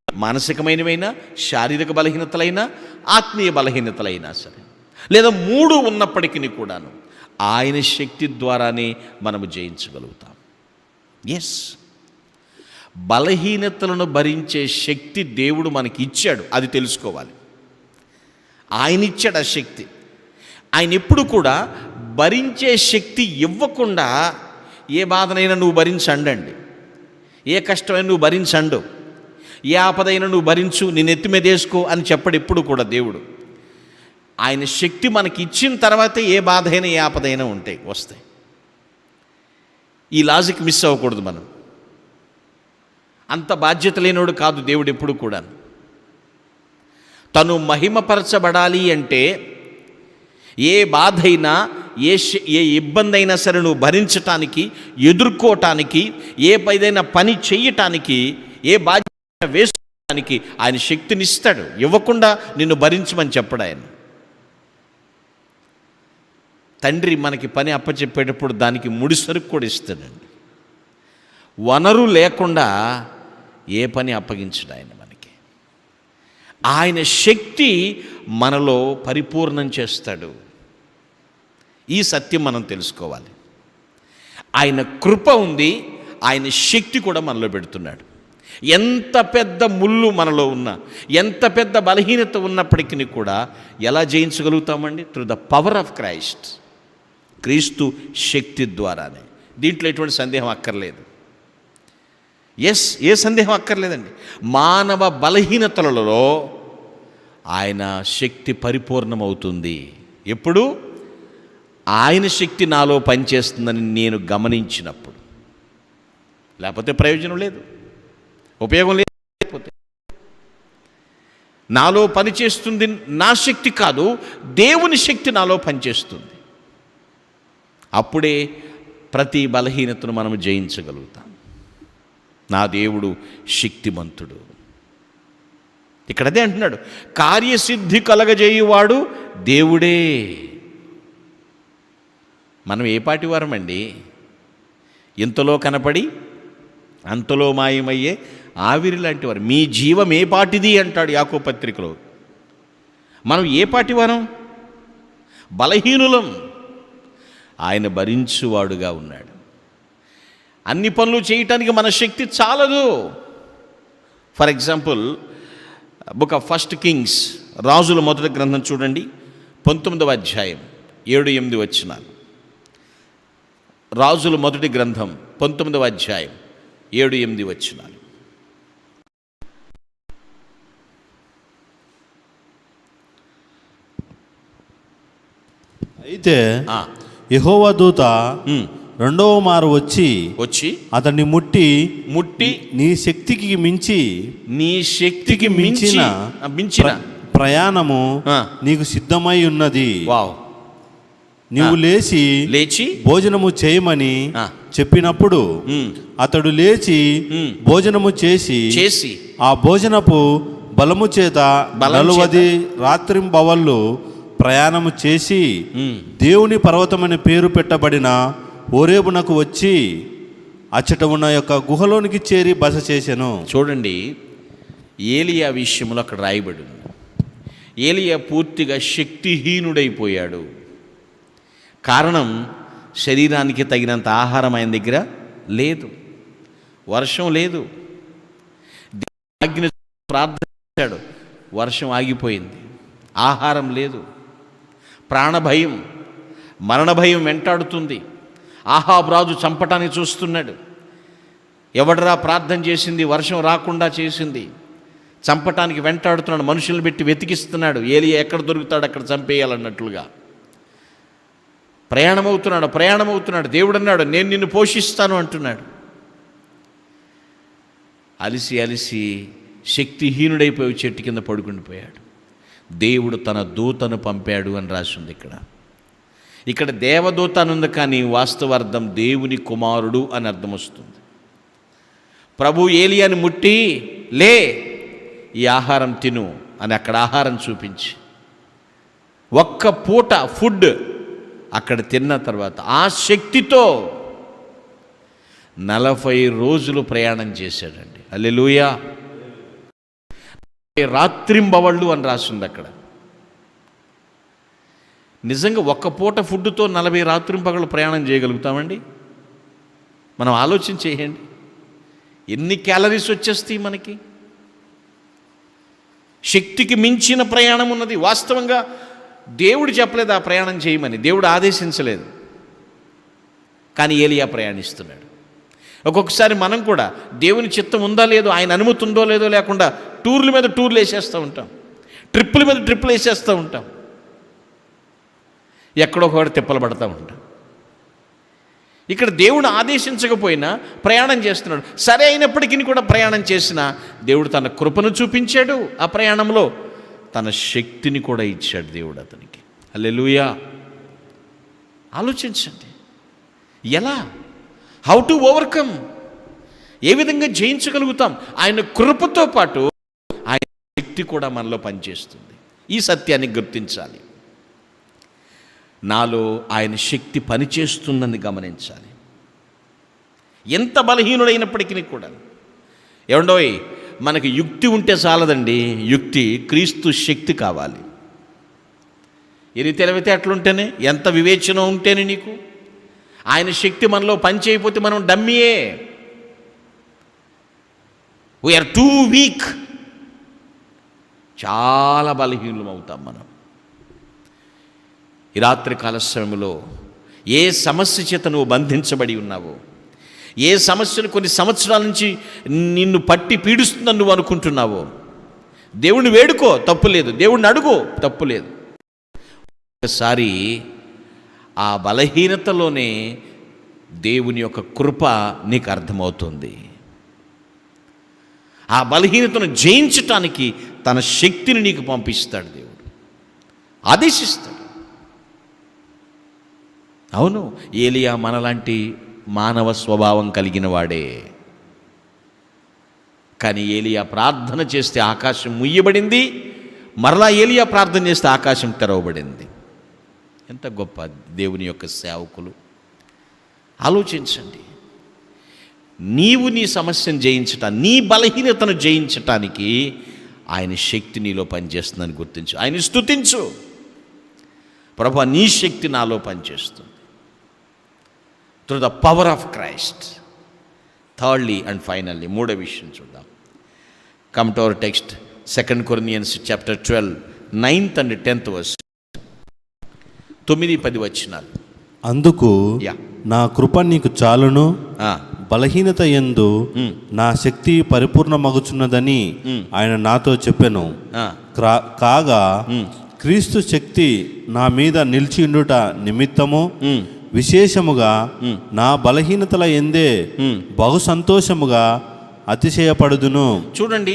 D: మానసికమైనవైనా, శారీరక బలహీనతలైనా, ఆత్మీయ బలహీనతలైనా సరే, లేదా మూడు ఉన్నప్పటికీ కూడాను ఆయన శక్తి ద్వారానే మనము జయించగలుగుతాం. ఎస్, బలహీనతలను భరించే శక్తి దేవుడు మనకి ఇచ్చాడు, అది తెలుసుకోవాలి. ఆయన ఇచ్చాడు ఆ శక్తి. ఆయన ఎప్పుడు కూడా భరించే శక్తి ఇవ్వకుండా ఏ బాధనైనా నువ్వు భరించండి, ఏ కష్టమైనా నువ్వు భరించండు, ఏ ఆపదైనా నువ్వు భరించు, నేను ఎత్తి మీద వేసుకో అని చెప్పడు ఎప్పుడు కూడా దేవుడు. ఆయన శక్తి మనకి ఇచ్చిన తర్వాతే ఏ బాధ అయినా, ఏ ఆపదైనా వస్తాయి. ఈ లాజిక్ మిస్ అవ్వకూడదు మనం. అంత బాధ్యత లేనివాడు కాదు దేవుడు ఎప్పుడు కూడా. తను మహిమపరచబడాలి అంటే ఏ బాధ అయినా, ఏ ఇబ్బంది అయినా సరే నువ్వు భరించటానికి, ఎదుర్కోవటానికి, ఏ ఏదైనా పని చెయ్యటానికి, ఏ బాధ్యత వేసుకోవడానికి ఆయన శక్తిని ఇస్తాడు. ఇవ్వకుండా నిన్ను భరించమని చెప్పడు ఆయన. తండ్రి మనకి పని అప్పచెప్పేటప్పుడు దానికి ముడిసరుకు కూడా ఇస్తాడండి. వనరు లేకుండా ఏ పని అప్పగించడు ఆయన మనకి. ఆయన శక్తి మనలో పరిపూర్ణం చేస్తాడు. ఈ సత్యం మనం తెలుసుకోవాలి. ఆయన కృప ఉంది, ఆయన శక్తి కూడా మనలో పెడుతున్నాడు. ఎంత పెద్ద ముళ్ళు మనలో ఉన్నా, ఎంత పెద్ద బలహీనత ఉన్నప్పటికీ కూడా ఎలా జయించగలుగుతామండి? Through the power of Christ, క్రీస్తు శక్తి ద్వారానే. దీంట్లో ఎటువంటి సందేహం అక్కర్లేదు. ఎస్, ఏ సందేహం అక్కర్లేదండి. మానవ బలహీనతలలో ఆయన శక్తి పరిపూర్ణమవుతుంది. ఎప్పుడు? ఆయన శక్తి నాలో పనిచేస్తుందని నేను గమనించినప్పుడు. లేకపోతే ప్రయోజనం లేదు, ఉపయోగం లేదు. లేకపోతే నాలో పనిచేస్తుంది నా శక్తి కాదు, దేవుని శక్తి నాలో పనిచేస్తుంది. అప్పుడే ప్రతి బలహీనతను మనం జయించగలుగుతాం. నా దేవుడు శక్తిమంతుడు. ఇక్కడ అదే అంటున్నాడు, కార్యసిద్ధి కలగజేయువాడు దేవుడే. మనం ఏ పాటి వారమండి? ఇంతలో కనపడి అంతలో మాయమయ్యే ఆవిరి లాంటి వారు. మీ జీవం ఏ పాటిది అంటాడు యాకోబు పత్రికలో. మనం ఏ పాటి వారం? బలహీనులం. ఆయన భరించువాడుగా ఉన్నాడు. అన్ని పనులు చేయటానికి మన శక్తి చాలదు. For example, book of first Kings, రాజుల మొదటి గ్రంథం చూడండి, 19వ అధ్యాయం 7-8 వచనాలు. రాజుల మొదటి గ్రంథం 19వ అధ్యాయం 7-8 వచనాలు.
B: అయితే యెహోవా దూత రెండవ మారు వచ్చి అతన్ని ముట్టి నీ శక్తికి మించిన ప్రయాణము నీకు సిద్ధమై ఉన్నది. నీవు లేచి భోజనము చేయమని చెప్పినప్పుడు అతడు లేచి భోజనము చేసి ఆ భోజనపు బలము చేత 40 రాత్రింబవళ్ళు ప్రయాణము చేసి దేవుని పర్వతమని పేరు పెట్టబడిన హోరేబునకు వచ్చి అచ్చట ఉన్న యొక్క గుహలోనికి చేరి బస చేశాను.
D: చూడండి, ఏలియా విషయంలో అక్కడ రాయబడి ఉంది. ఏలియా పూర్తిగా శక్తిహీనుడైపోయాడు. కారణం, శరీరానికి తగినంత ఆహారం ఆయన దగ్గర లేదు, వర్షం లేదు. ప్రార్థించాడు, వర్షం ఆగిపోయింది, ఆహారం లేదు, ప్రాణభయం, మరణ భయం వెంటాడుతుంది. ఆహాబు రాజు చంపటానికి చూస్తున్నాడు. ఎవడరా ప్రార్థన చేసింది, వర్షం రాకుండా చేసింది, చంపటానికి వెంటాడుతున్నాడు, మనుషులను పెట్టి వెతికిస్తున్నాడు. ఏలియా ఎక్కడ దొరుకుతాడు అక్కడ చంపేయాలన్నట్లుగా. ప్రయాణమవుతున్నాడు. దేవుడు అన్నాడు, నేను నిన్ను పోషిస్తాను అంటున్నాడు. అలిసి శక్తిహీనుడైపోయి చెట్టు కింద పడుకుండిపోయాడు. దేవుడు తన దూతను పంపాడు అని రాసి ఉంది. ఇక్కడ దేవదూత అని ఉంది, కానీ వాస్తవార్థం దేవుని కుమారుడు అని అర్థం వస్తుంది. ప్రభు ఏలియాని ముట్టి, లే ఈ ఆహారం తిను అని అక్కడ ఆహారం చూపించి, ఒక్క పూట ఫుడ్ అక్కడ తిన్న తర్వాత ఆ శక్తితో 40 రోజులు ప్రయాణం చేశాడండి. హల్లెలూయా. రాత్రింబవళ్ళు అని రాసింది అక్కడ. నిజంగా ఒక్క పూట ఫుడ్తో 40 రాత్రింబవళ్ళు ప్రయాణం చేయగలుగుతామండి? మనం ఆలోచన చేయండి. ఎన్ని క్యాలరీస్ వచ్చేస్తాయి మనకి? శక్తికి మించిన ప్రయాణం ఉన్నది. వాస్తవంగా దేవుడు చెప్పలేదు ఆ ప్రయాణం చేయమని, దేవుడు ఆదేశించలేదు, కానీ ఏలియా ప్రయాణిస్తున్నాడు. ఒక్కొక్కసారి మనం కూడా దేవుని చిత్తం ఉందా లేదో, ఆయన అనుమతి ఉందో లేదో లేకుండా టూర్ల మీద టూర్లు వేసేస్తూ ఉంటాం, ట్రిప్పుల మీద ట్రిప్పులు వేసేస్తూ ఉంటాం, ఎక్కడొకటి తిప్పలు పడుతూ ఉంటాం. ఇక్కడ దేవుడు ఆదేశించకపోయినా ప్రయాణం చేస్తున్నాడు. సరే అయినప్పటికీ కూడా ప్రయాణం చేసిన దేవుడు తన కృపను చూపించాడు. ఆ ప్రయాణంలో తన శక్తిని కూడా ఇచ్చాడు దేవుడు అతనికి. హల్లెలూయా. ఆలోచించండి, ఎలా, హౌ టు ఓవర్కమ్, ఏ విధంగా జయించగలుగుతాం? ఆయన కృపతో పాటు ఆయన శక్తి కూడా మనలో పనిచేస్తుంది. ఈ సత్యాన్ని గుర్తించాలి. నాలో ఆయన శక్తి పనిచేస్తుందని గమనించాలి. ఎంత బలహీనుడైనప్పటికీ కూడా. ఏమండోయ్, మనకి యుక్తి ఉంటే చాలదండి, యుక్తి క్రీస్తు శక్తి కావాలి. ఇది తెలివితే అట్లుంటేనే, ఎంత వివేచన ఉంటేనే నీకు ఆయన శక్తి మనలో పనిచేయకపోతే మనం డమ్మీయే. వీఆర్ టూ వీక్, చాలా బలహీనులం అవుతాం మనం. ఈ రాత్రి కాల సమయంలో ఏ సమస్య చేత నువ్వు బంధించబడి ఉన్నావో, ఏ సమస్యను కొన్ని సంవత్సరాల నుంచి నిన్ను పట్టి పీడిస్తుందని నువ్వు అనుకుంటున్నావో, దేవుణ్ణి వేడుకో, తప్పులేదు. దేవుణ్ణి అడుగు, తప్పులేదు. ఒకసారి ఆ బలహీనతలోనే దేవుని యొక్క కృప నీకు అర్థమవుతుంది. ఆ బలహీనతను జయించటానికి తన శక్తిని నీకు పంపిస్తాడు దేవుడు, ఆదేశిస్తాడు. అవును, ఏలియా మనలాంటి మానవ స్వభావం కలిగిన వాడే. కానీ ఏలియా ప్రార్థన చేస్తే ఆకాశం ముయ్యబడింది, మరలా ఏలియా ప్రార్థన చేస్తే ఆకాశం తెరవబడింది. ఎంత గొప్ప దేవుని యొక్క సేవకులు. ఆలోచించండి. నీవు నీ సమస్యను జయించటానికి, నీ బలహీనతను జయించటానికి ఆయన శక్తి నీలో పనిచేస్తుందని గుర్తించు. ఆయన స్తుతించు. ప్రభువా, నీ శక్తి నాలో పనిచేస్తుంది. Through the power of Christ. Thirdly and finally, మూడో విషయం చూద్దాం. Come to our text, 2 Corinthians chapter 12, 9th and 10th verse. 9-10 వచనాలు.
B: అందుకు నా కృప నీకు చాలును, బలహీనత యందు నా శక్తి పరిపూర్ణమగుచున్నదని ఆయన నాతో చెప్పెను. కాగా క్రీస్తు శక్తి నా మీద నిలిచిండుట నిమిత్తము విశేషముగా నా బలహీనతల ఎందే బహు సంతోషముగా అతిశయపడుదును.
D: చూడండి,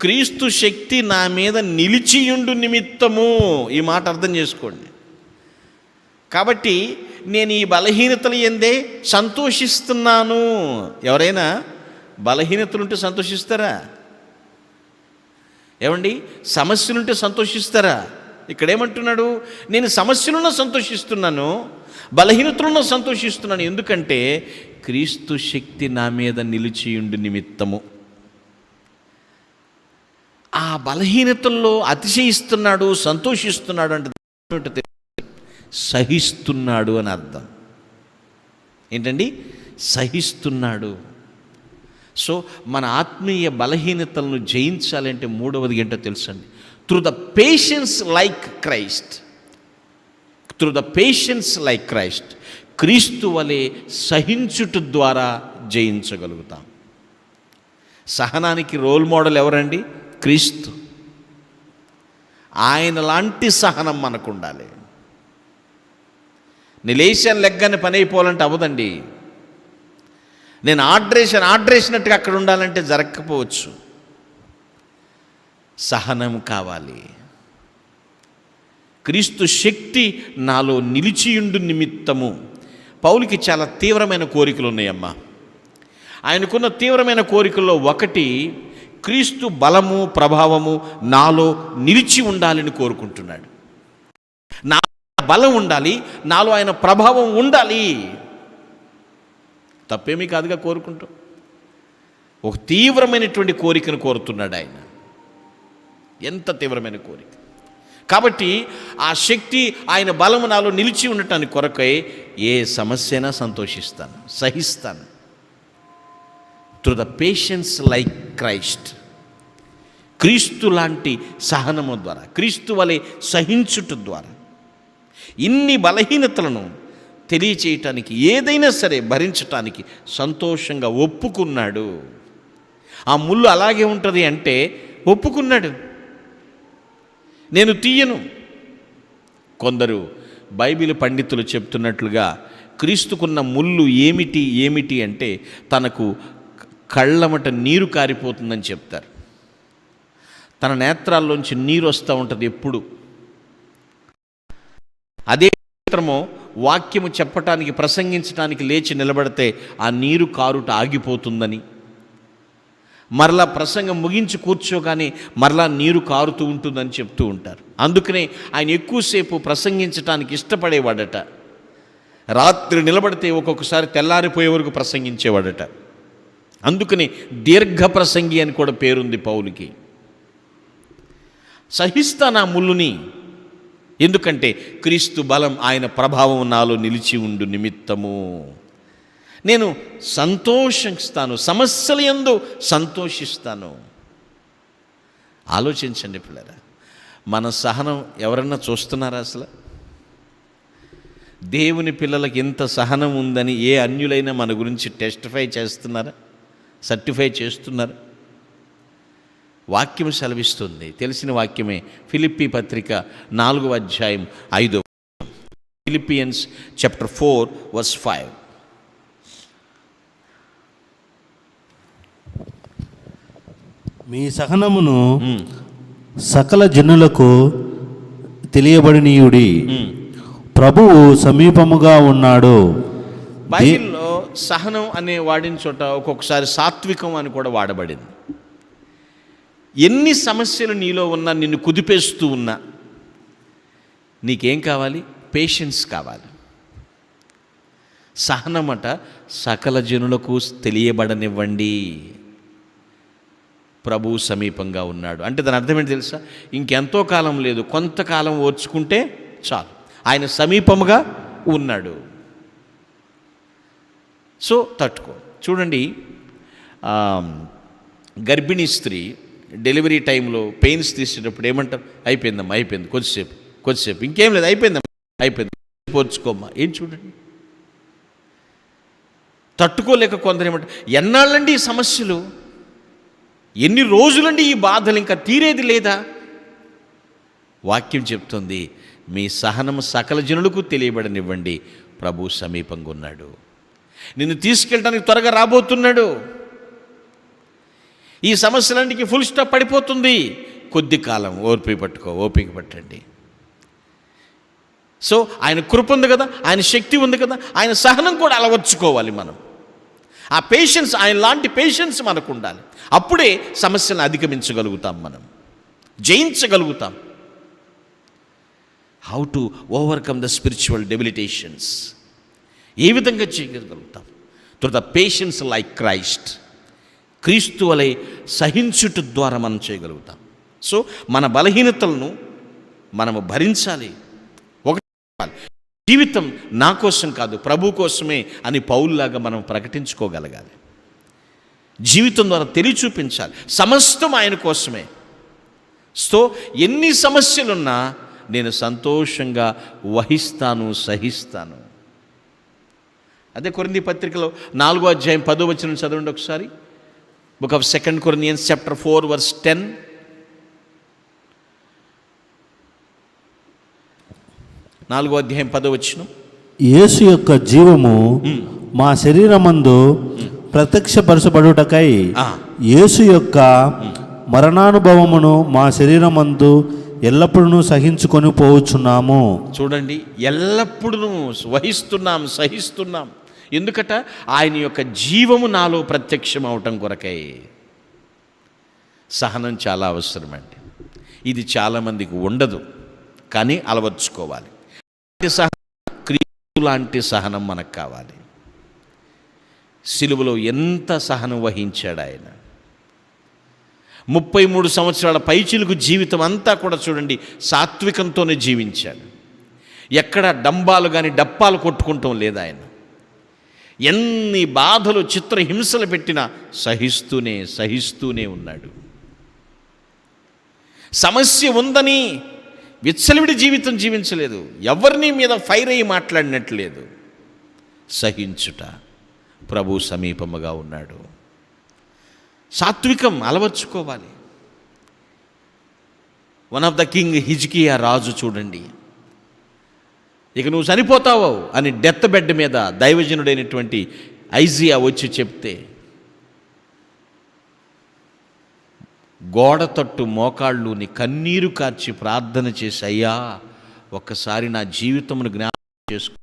D: క్రీస్తు శక్తి నా మీద నిలిచియుండు నిమిత్తము. ఈ మాట అర్థం చేసుకోండి. కాబట్టి నేను ఈ బలహీనతలు ఎందే సంతోషిస్తున్నాను. ఎవరైనా బలహీనతలుంటే సంతోషిస్తారా? ఏమండి, సమస్యలుంటే సంతోషిస్తారా? ఇక్కడేమంటున్నాడు? నేను సమస్యలను సంతోషిస్తున్నాను, బలహీనతలను సంతోషిస్తున్నాను. ఎందుకంటే క్రీస్తు శక్తి నా మీద నిలిచియుండు నిమిత్తము. ఆ బలహీనతల్లో అతిశయిస్తున్నాడు, సంతోషిస్తున్నాడు అంటే సహిస్తున్నాడు అని అర్థం. ఏంటండి? సహిస్తున్నాడు. సో మన ఆత్మీయ బలహీనతలను జయించాలంటే మూడవది ఏంటో తెలుసండి? Through the patience like Christ. Through the patience like Christ. క్రీస్తు వలె సహించుట ద్వారా జయించగలుగుతాం. సహనానికి రోల్ మోడల్ ఎవరండి? క్రీస్తు. ఆయన లాంటి సహనం మనకు ఉండాలి. నేను లేచాను లెగ్గానే పని అయిపోవాలంటే అవ్వదండి. నేను ఆర్డర్ వేసినట్టుగా అక్కడ ఉండాలంటే జరగకపోవచ్చు. సహనం కావాలి. క్రీస్తు శక్తి నాలో నిలిచియుండు నిమిత్తము. పౌలుకి చాలా తీవ్రమైన కోరికలు ఉన్నాయమ్మా. ఆయనకున్న తీవ్రమైన కోరికల్లో ఒకటి, క్రీస్తు బలము ప్రభావము నాలో నిలిచి ఉండాలని కోరుకుంటున్నాడు. నా బలం ఉండాలి, నాలో ఆయన ప్రభావం ఉండాలి. తప్పేమీ కాదుగా కోరుకుంటాం. ఒక తీవ్రమైనటువంటి కోరికను కోరుతున్నాడు ఆయన. ఎంత తీవ్రమైన కోరిక! కాబట్టి ఆ శక్తి, ఆయన బలము నాలో నిలిచి ఉండటానికి కొరకై ఏ సమస్య అయినా సంతోషిస్తాను, సహిస్తాను. Through the patience like Christ. క్రీస్తు లాంటి సహనము ద్వారా, క్రీస్తు వలె సహించుట ద్వారా ఇన్ని బలహీనతలను తెలియచేయటానికి, ఏదైనా సరే భరించటానికి సంతోషంగా ఒప్పుకున్నాడు. ఆ ముళ్ళు అలాగే ఉంటుంది అంటే ఒప్పుకున్నాడు. నేను తీయను. కొందరు బైబిల్ పండితులు చెప్తున్నట్లుగా క్రీస్తుకున్న ముళ్ళు ఏమిటి అంటే తనకు కళ్ళమట నీరు కారిపోతుందని చెప్తారు. తన నేత్రాల్లోంచి నీరు వస్తూ ఉంటుంది ఎప్పుడు. అదే మాత్రమో వాక్యము చెప్పటానికి, ప్రసంగించడానికి లేచి నిలబడితే ఆ నీరు కారుట ఆగిపోతుందని, మరలా ప్రసంగం ముగించి కూర్చోగానే మరలా నీరు కారుతూ ఉంటుందని చెప్తూ ఉంటారు. అందుకనే ఆయన ఎక్కువసేపు ప్రసంగించటానికి ఇష్టపడేవాడట. రాత్రి నిలబడితే ఒక్కొక్కసారి తెల్లారిపోయే వరకు ప్రసంగించేవాడట. అందుకని దీర్ఘ ప్రసంగి అని కూడా పేరుంది పౌలుకి. సహిస్తాను ఆ ముళ్ళుని, ఎందుకంటే క్రీస్తు బలం, ఆయన ప్రభావం నాలో నిలిచి ఉండు నిమిత్తము. నేను సంతోషిస్తాను, సమస్యల యందు సంతోషిస్తాను. ఆలోచించండి పిల్లరా, మన సహనం ఎవరన్నా చూస్తున్నారా? అసలు దేవుని పిల్లలకి ఎంత సహనం ఉందని ఏ అన్యులైనా మన గురించి టెస్టిఫై చేస్తున్నారా? సర్టిఫై చేస్తున్నారు? వాక్యం సెలవిస్తుంది, తెలిసిన వాక్యమే. ఫిలిప్పీ పత్రిక 4వ అధ్యాయం 5వ. Philippians chapter 4:5.
B: మీ సహనమును సకల జనులకు తెలియబడినీయుడి, ప్రభువు సమీపముగా ఉన్నాడు.
D: బైబిల్లో సహనం అనే వాడిన చోట ఒక్కొక్కసారి సాత్వికం అని కూడా వాడబడింది. ఎన్ని సమస్యలు నీలో ఉన్నా, నిన్ను కుదిపేస్తూ ఉన్నా, నీకేం కావాలి? పేషెన్స్ కావాలి. సహనమట సకల జనులకు తెలియబడనివ్వండి, ప్రభువు సమీపంగా ఉన్నాడు. అంటే దాని అర్థం ఏంటి తెలుసా? ఇంకెంతో కాలం లేదు, కొంతకాలం ఓర్చుకుంటే చాలు, ఆయన సమీపముగా ఉన్నాడు. సో తట్టుకో. చూడండి, గర్భిణీ స్త్రీ డెలివరీ టైంలో పెయిన్స్ తీసేటప్పుడు ఏమంటారు? అయిపోయిందమ్మా, అయిపోయింది, కొద్దిసేపు ఇంకేం లేదు, అయిపోయింది పోర్చుకోమ్మా. ఏం చూడండి, తట్టుకోలేక కొందరు ఏమంటారు, ఎన్నాళ్ళండి ఈ సమస్యలు, ఎన్ని రోజులండి ఈ బాధలు, ఇంకా తీరేది లేదా? వాక్యం చెప్తుంది, మీ సహనం సకల జనులకు తెలియబడనివ్వండి, ప్రభు సమీపంగా ఉన్నాడు, నిన్ను తీసుకెళ్ళడానికి త్వరగా రాబోతున్నాడు. ఈ సమస్యలన్నిటికీ ఫుల్ స్టాప్ పడిపోతుంది. కొద్ది కాలం ఓపిక పట్టండి. సో ఆయన కృప ఉంది కదా, ఆయన శక్తి ఉంది కదా, ఆయన సహనం కూడా అలవర్చుకోవాలి మనం. ఆ పేషెన్స్, ఆయన లాంటి పేషెన్స్ మనకు ఉండాలి. అప్పుడే సమస్యలను అధిగమించగలుగుతాం, మనం జయించగలుగుతాం. How to overcome the spiritual debilitations, ఏ విధంగా చేయగలుగుతాం? Through the patience like Christ. క్రీస్తు వలె సహించుట ద్వారా మనం చేయగలుగుతాం. సో మన బలహీనతలను మనము భరించాలి. జీవితం నా కోసం కాదు, ప్రభు కోసమే అని పౌలులాగా మనం ప్రకటించుకోగలగాలి. జీవితం ద్వారా తెలియచూపించాలి, సమస్తం ఆయన కోసమే. సో ఎన్ని సమస్యలున్నా నేను సంతోషంగా వహిస్తాను, సహిస్తాను. అదే కొరింథీ పత్రికలో 4వ అధ్యాయం 10వ వచనం చదవండి ఒకసారి. Book of 2 Corinthians chapter 4:10. 4వ అధ్యాయం 10వ వచనం.
B: యేసు యొక్క జీవము మా శరీరమందు ప్రత్యక్షపరచబడుటకై యేసు యొక్క మరణానుభవమును మా శరీరమందు ఎల్లప్పుడూ సహించుకొని పోవచ్చున్నాము.
D: చూడండి, ఎల్లప్పుడూ వహిస్తున్నాం, సహిస్తున్నాం. ఎందుకట? ఆయన యొక్క జీవము నాలో ప్రత్యక్షం అవటం కొరకై. సహనం చాలా అవసరమండి. ఇది చాలామందికి ఉండదు, కానీ అలవర్చుకోవాలి. క్రీస్తు లాంటి సహనం మనకు కావాలి. సిలువలో ఎంత సహనం వహించాడు ఆయన. 33 సంవత్సరాల పైచిలుకు జీవితం అంతా కూడా చూడండి సాత్వికంతోనే జీవించాడు. ఎక్కడ డంబాలు కానీ డప్పాలు కొట్టుకుంటాం లేదు ఆయన. ఎన్ని బాధలు చిత్రహింసలు పెట్టినా సహిస్తూనే ఉన్నాడు. సమస్య ఉందని విచ్చలవిడి జీవితం జీవించలేదు. ఎవరిని మీద ఫైర్ అయ్యి మాట్లాడినట్లేదు. సహించుట. ప్రభు సమీపముగా ఉన్నాడు. సాత్వికం అలవర్చుకోవాలి. వన్ ఆఫ్ ద కింగ్ హిజ్కియా రాజు చూడండి, ఇక నువ్వు చనిపోతావు అని డెత్ బెడ్ మీద దైవజనుడైనటువంటి ఐజియా వచ్చి చెప్తే గోడ తట్టు మోకాళ్ళుని కన్నీరు కార్చి ప్రార్థన చేసి, అయ్యా ఒక్కసారి నా జీవితమును జ్ఞాపకం చేసుకో.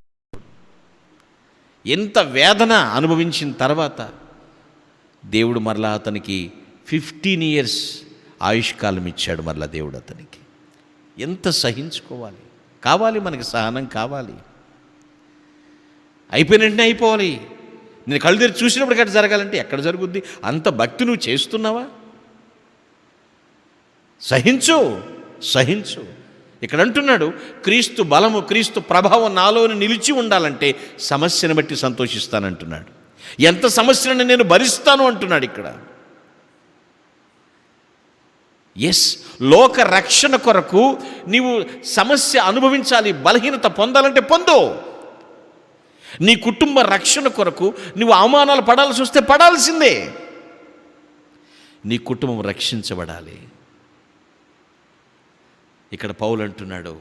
D: ఎంత వేదన అనుభవించిన తర్వాత దేవుడు మరలా అతనికి 15 years ఆయుష్కాలం ఇచ్చాడు. మరలా దేవుడు అతనికి ఎంత సహించుకోవాలి. కావాలి, మనకి సహనం కావాలి. అయిపోయిన వెంటనే అయిపోవాలి. నేను కళ్ళు తెరిచి చూసినప్పుడు ఎక్కడ జరగాలంటే ఎక్కడ జరుగుద్ది? అంత భక్తి నువ్వు చేస్తున్నావా? సహించు. ఇక్కడ అంటున్నాడు, క్రీస్తు బలము, క్రీస్తు ప్రభావం నాలోని నిలిచి ఉండాలంటే సమస్యను బట్టి సంతోషిస్తానంటున్నాడు. ఎంత సమస్యలను నేను భరిస్తాను అంటున్నాడు ఇక్కడ. ఎస్, లోక రక్షణ కొరకు నీవు సమస్య అనుభవించాలి, బలహీనత పొందాలంటే పొందు. నీ కుటుంబ రక్షణ కొరకు నువ్వు అవమానాలు పడాల్సి వస్తే పడాల్సిందే. నీ కుటుంబం రక్షించబడాలి. ఇక్కడ పౌలు అంటున్నాడు,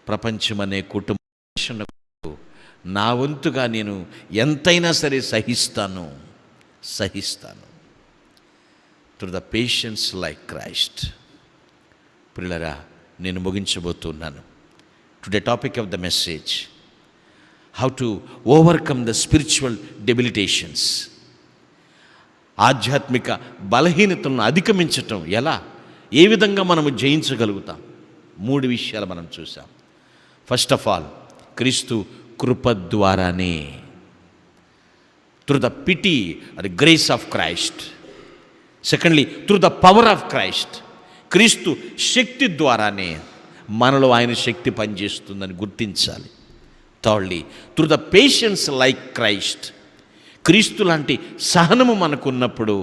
D: ప్రపంచం అనే కుటుంబ రక్షణ కొరకు నా వంతుగా నేను ఎంతైనా సరే సహిస్తాను. Through the patience like Christ. ప్రియులారా, నేను ముగించబోతున్నాను. Today topic of the message, how to overcome the spiritual debilitations. ఆధ్యాత్మిక బలహీనతలను అధిగమించటం ఎలా, ఏ విధంగా మనము జయించగలుగుతాం? 3 విషయాలు మనం చూసాం. ఫస్ట్ ఆఫ్ ఆల్, క్రీస్తు కృప ద్వారానే, త్రూ ద పిటీ అది grace of Christ. Secondly, through the power of Christ, క్రీస్తు శక్తి ద్వారానే మనలో ఆయన శక్తి పనిచేస్తుందని గుర్తించాలి. Thirdly, through the patience like Christ, క్రీస్తు లాంటి సహనము మనకున్నప్పుడు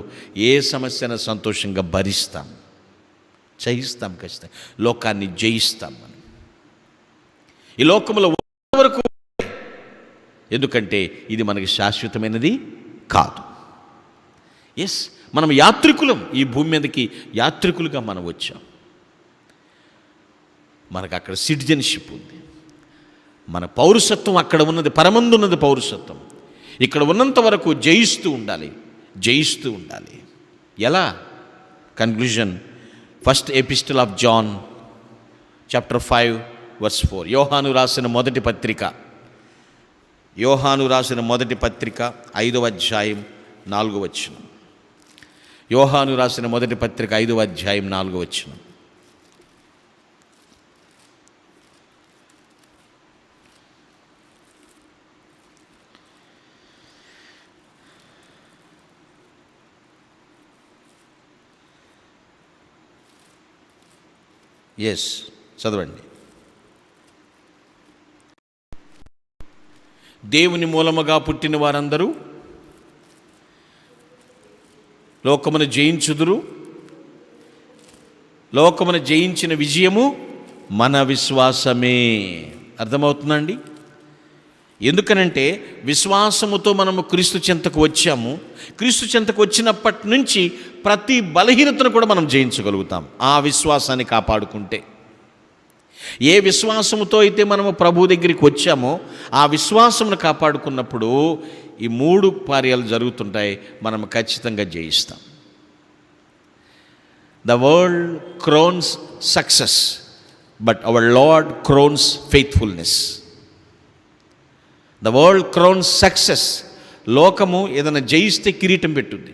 D: ఏ సమస్యను సంతోషంగా భరిస్తాం, జయిస్తాం. ఖచ్చితంగా లోకాన్ని జయిస్తాం మనం. ఈ లోకంలో వరకు, ఎందుకంటే ఇది మనకి శాశ్వతమైనది కాదు. ఎస్, మనం యాత్రికులం. ఈ భూమి మీదకి యాత్రికులుగా మనం వచ్చాం. మనకు అక్కడ సిటిజన్షిప్ ఉంది. మన పౌరసత్వం అక్కడ ఉన్నది, పరమందున్నది పౌరసత్వం. ఇక్కడ ఉన్నంత వరకు జయిస్తూ ఉండాలి. ఎలా? Conclusion, first epistle of John chapter 5 verse 4. యోహాను రాసిన మొదటి పత్రిక 5వ అధ్యాయం 4వ వచనం. యోహాను రాసిన మొదటి పత్రిక 5వ అధ్యాయం 4వ వచనం. ఎస్, చదవండి. దేవుని మూలముగా పుట్టిన వారందరూ లోకమును జయించుదురు. లోకమును జయించిన విజయము మన విశ్వాసమే. అర్థమవుతుందండి? ఎందుకనంటే విశ్వాసముతో మనము క్రీస్తు చెంతకు వచ్చాము. క్రీస్తు చెంతకు వచ్చినప్పటి నుంచి ప్రతి బలహీనతను కూడా మనం జయించగలుగుతాం, ఆ విశ్వాసాన్ని కాపాడుకుంటే. ఏ విశ్వాసముతో అయితే మనము ప్రభు దగ్గరికి వచ్చామో ఆ విశ్వాసమును కాపాడుకున్నప్పుడు ఈ 3 కార్యాలు జరుగుతుంటాయి, మనం ఖచ్చితంగా జయిస్తాం. The world crowns success, but our Lord crowns faithfulness. The world crowns success. లోకము ఏదైనా జయిస్తే కిరీటం పెట్టుద్ది,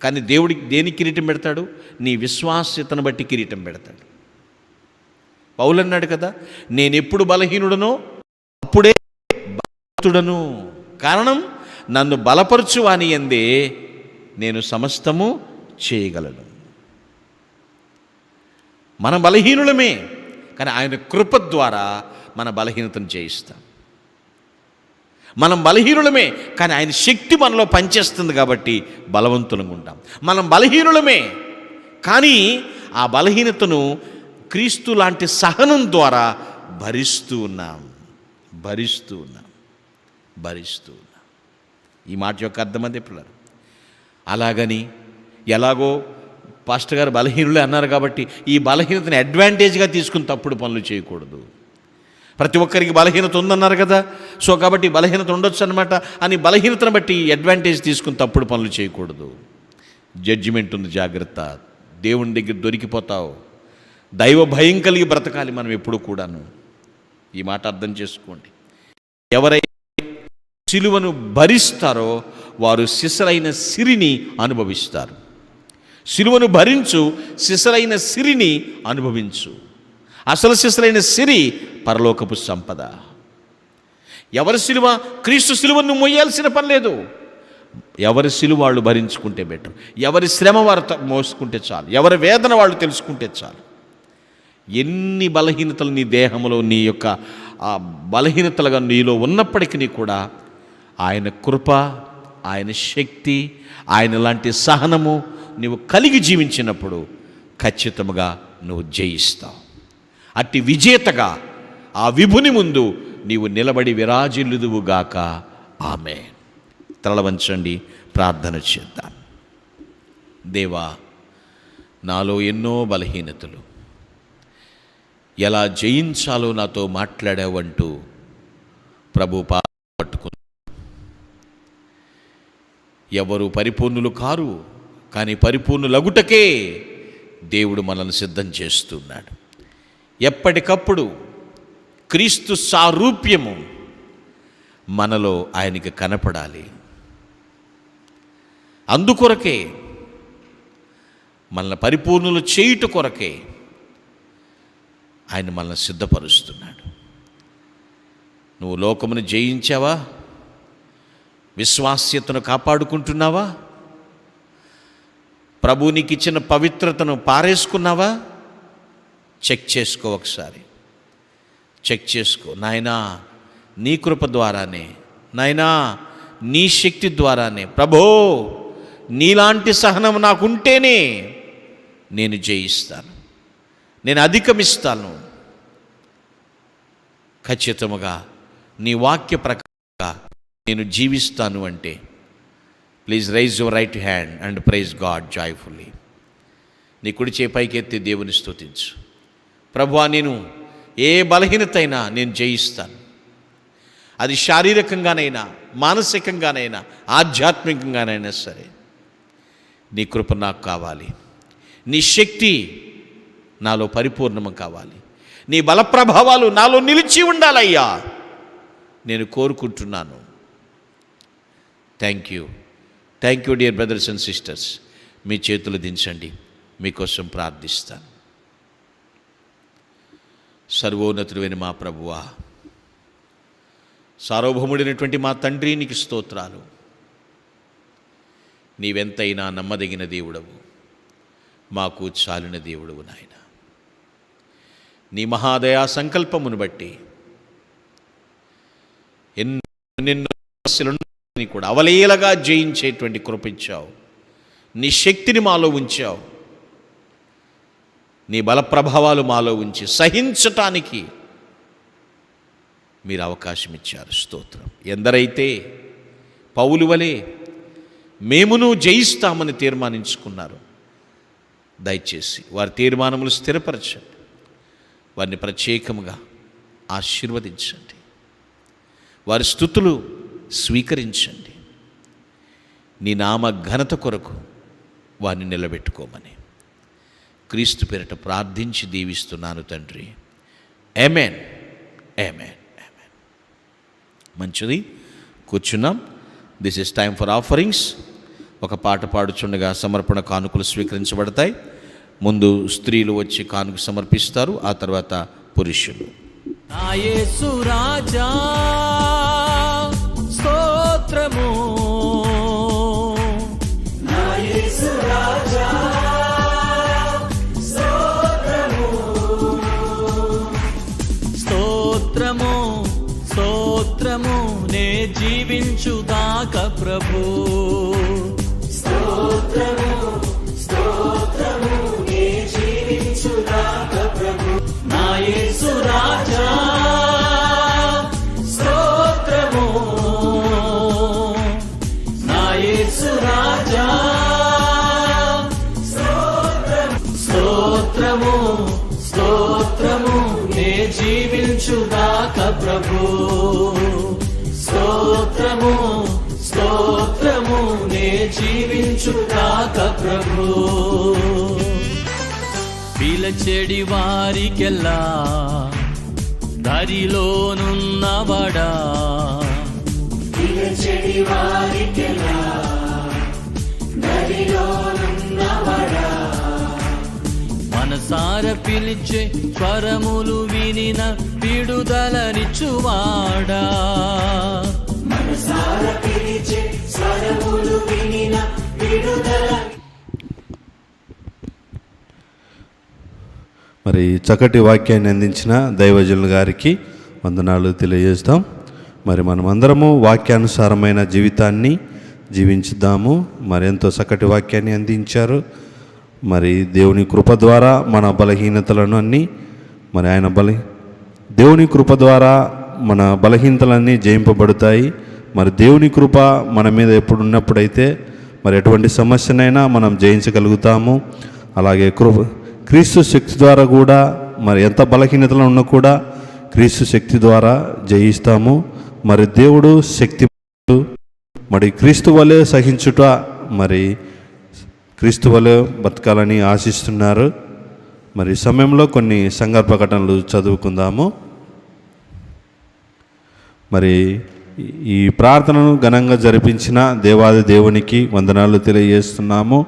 D: కానీ దేవుడికి దేని కిరీటం పెడతాడు? నీ విశ్వాస్యతను బట్టి కిరీటం పెడతాడు. పౌలు అన్నాడు కదా, నేను ఎప్పుడు బలహీనుడనో అప్పుడే బలవంతుడను. కారణం, నన్ను బలపరచు అని యందే నేను సమస్తము చేయగలను. మన బలహీనులమే, కానీ ఆయన కృప ద్వారా మన బలహీనతను జయిస్తాం. మనం బలహీనులమే, కానీ ఆయన శక్తి మనలో పనిచేస్తుంది కాబట్టి బలవంతులంగా ఉంటాం. మనం బలహీనులమే, కానీ ఆ బలహీనతను క్రీస్తు లాంటి సహనం ద్వారా భరిస్తూ ఉన్నాం. ఈ మాట యొక్క అర్థం అదే పిల్లలు. అలాగని ఎలాగో పాస్టర్ గారు బలహీనులే అన్నారు కాబట్టి ఈ బలహీనతని అడ్వాంటేజ్గా తీసుకుని తప్పుడు పనులు చేయకూడదు. ప్రతి ఒక్కరికి బలహీనత ఉందన్నారు కదా, సో కాబట్టి బలహీనత ఉండొచ్చు అనమాట అని బలహీనతను బట్టి అడ్వాంటేజ్ తీసుకుని తప్పుడు పనులు చేయకూడదు. జడ్జిమెంట్ ఉంది, జాగ్రత్త. దేవుని దగ్గర దొరికిపోతావు. దైవ భయం కలిగి బ్రతకాలి మనం ఎప్పుడు కూడాను. ఈ మాట అర్థం చేసుకోండి. ఎవరైతే సిలువను భరిస్తారో వారు సిసలైన సిరిని అనుభవిస్తారు. సిలువను భరించు, సిసలైన సిరిని అనుభవించు. అసలు సిసలైన సిరి పరలోకపు సంపద. ఎవరి సిలువ? క్రీస్తు సిలువను మోయాల్సిన పని లేదు. ఎవరి సిలువ వాళ్ళు భరించుకుంటే బెటర్. ఎవరి శ్రమ వారు మోసుకుంటే చాలు. ఎవరి వేదన వాళ్ళు తెలుసుకుంటే చాలు. ఎన్ని బలహీనతలు నీ దేహంలో, నీ యొక్క ఆ బలహీనతలుగా నీలో ఉన్నప్పటికీ కూడా ఆయన కృప, ఆయన శక్తి, ఆయన లాంటి సహనము నువ్వు కలిగి జీవించినప్పుడు ఖచ్చితంగా నువ్వు జయిస్తావు. అట్టి విజేతగా ఆ విభుని ముందు నీవు నిలబడి విరాజిల్లుదువుగాక. ఆమేన్. తల వంచండి, ప్రార్థన చేద్దాం. దేవా, నాలో ఎన్నో బలహీనతలు, ఎలా జయించాలో నాతో మాట్లాడావంటూ ప్రభు పట్టుకుని. ఎవరు పరిపూర్ణులు కారు, కానీ పరిపూర్ణులగుటకే దేవుడు మనల్ని సిద్ధం చేస్తున్నాడు. ఎప్పటికప్పుడు క్రీస్తు సారూప్యము మనలో ఆయనకి కనపడాలి. అందుకొరకే, మనల్ని పరిపూర్ణులు చేయుట కొరకే ఆయన మనల్ని సిద్ధపరుస్తున్నాడు. నువ్వు లోకమును జయించావా? విశ్వాస్యతను కాపాడుకుంటున్నావా? ప్రభు నీకు ఇచ్చిన పవిత్రతను పారేసుకున్నావా? చెక్ చేసుకో, ఒకసారి చెక్ చేసుకో. నాయనా, నీ కృప ద్వారానే, నాయనా నీ శక్తి ద్వారానే, ప్రభో నీలాంటి సహనం నాకుంటేనే నేను జయిస్తాను, నేను అధిగమిస్తాను. ఖచ్చితంగా నీ వాక్య ప్రకారంగా నేను జీవిస్తాను అంటే please raise your right hand and praise God joyfully. నీ కుడి చేయి పైకెత్తి దేవుని స్తుతించు. ప్రభువా, నేను ఏ బలహీనతైనా నేను జయిస్తాను. అది శారీరకంగానైనా, మానసికంగానైనా, ఆధ్యాత్మికంగానైనా సరే నీ కృప నాకు కావాలి. నీ శక్తి నాలో పరిపూర్ణం కావాలి. నీ బల ప్రభావాలు నాలో నిలిచి ఉండాలయ్యా, నేను కోరుకుంటున్నాను. Thank you dear brothers and sisters. మీ చేతులు దించండి, మీకోసం ప్రార్థిస్తాను. సర్వోన్నతుడైన మా ప్రభువా, సార్వభౌముడైనటువంటి మా తండ్రి, నీకు స్తోత్రాలు. నీవెంతైనా నమ్మదగిన దేవుడవు, మాకు చాలిన దేవుడవు నాయన. నీ మహాదయా సంకల్పమును బట్టి ఎన్నెన్నో సమస్యలను కూడా అవలీలగా జయించేటువంటి కృపించావు. నీ శక్తిని మాలో ఉంచావు. నీ బల ప్రభావాలు మాలో ఉంచి సహించటానికి మీరు అవకాశం ఇచ్చారు. స్తోత్రం. ఎందరైతే పౌలు వలె మేమును జయిస్తామని తీర్మానించుకున్నారు, దయచేసి వారి తీర్మానములు స్థిరపరచండి. వారిని ప్రత్యేకముగా ఆశీర్వదించండి. వారి స్తుతులు స్వీకరించండి. నీ నామ ఘనత కొరకు వారిని నిలబెట్టుకోమని క్రీస్తు పేరిట ప్రార్థించి దీవిస్తున్నాను తండ్రి. ఆమేన్, ఆమేన్, ఆమేన్. మంచిది, కూర్చున్నాం. This is time for offerings. ఒక పాట పాడుచుండగా సమర్పణ కానుకలు స్వీకరించబడతాయి. ముందు స్త్రీలు వచ్చి కానుక సమర్పిస్తారు, ఆ తర్వాత పురుషులు.
E: నా యేసు రాజా స్తోత్రము, నా యేసు రాజా స్తోత్రము, స్తోత్రము, స్తోత్రము నే జీవించుదాకా ప్రభు, స్తోత్రము, స్తోత్రము నే జీవించుదాకా ప్రభు. నా యేసు రాజా స్తోత్రము, నా యేసు రాజా స్తోత్రము, స్తోత్రము నే జీవించుదాకా ప్రభు, స్తోత్రము, స్తోత్రము నే జీవించుదాకా ప్రభు. పిలచెడి వారికెల్లా దరిలోనున్నవాడా, పిలచెడి వారికెల్లా దరిలోనున్నవాడా, మనసార పిలిచే స్వరములు వినిన విడుదలనిచ్చువాడా, మనసార పిలిచే స్వరములు వినిన విడుదల.
B: మరి చక్కటి వాక్యాన్ని అందించిన దైవజనుల గారికి వందనాలు తెలియజేస్తాం. మరి మనమందరము వాక్యానుసారమైన జీవితాన్ని జీవించుదాము. మరి ఎంతో చక్కటి వాక్యాన్ని అందించారు. మరి దేవుని కృప ద్వారా మన బలహీనతలను అన్నీ మరి దేవుని కృప ద్వారా మన బలహీనతలన్నీ జయింపబడతాయి. మరి దేవుని కృప మన మీద ఎప్పుడు ఉన్నప్పుడైతే మరి ఎటువంటి సమస్యనైనా మనం జయించగలుగుతాము. అలాగే క్రీస్తు శక్తి ద్వారా కూడా మరి ఎంత బలహీనతలు ఉన్నా కూడా క్రీస్తు శక్తి ద్వారా జయిస్తాము. మరి దేవుడు శక్తి మరి క్రీస్తు వలె సహించుట, మరి క్రీస్తు వలె బతకాలని ఆశిస్తున్నారు. మరి సమయంలో కొన్ని సందర్భ ఘటనలు చదువుకుందాము. మరి ఈ ప్రార్థనను ఘనంగా జరిపించిన దేవాది దేవునికి వందనాలు తెలియజేస్తున్నాము.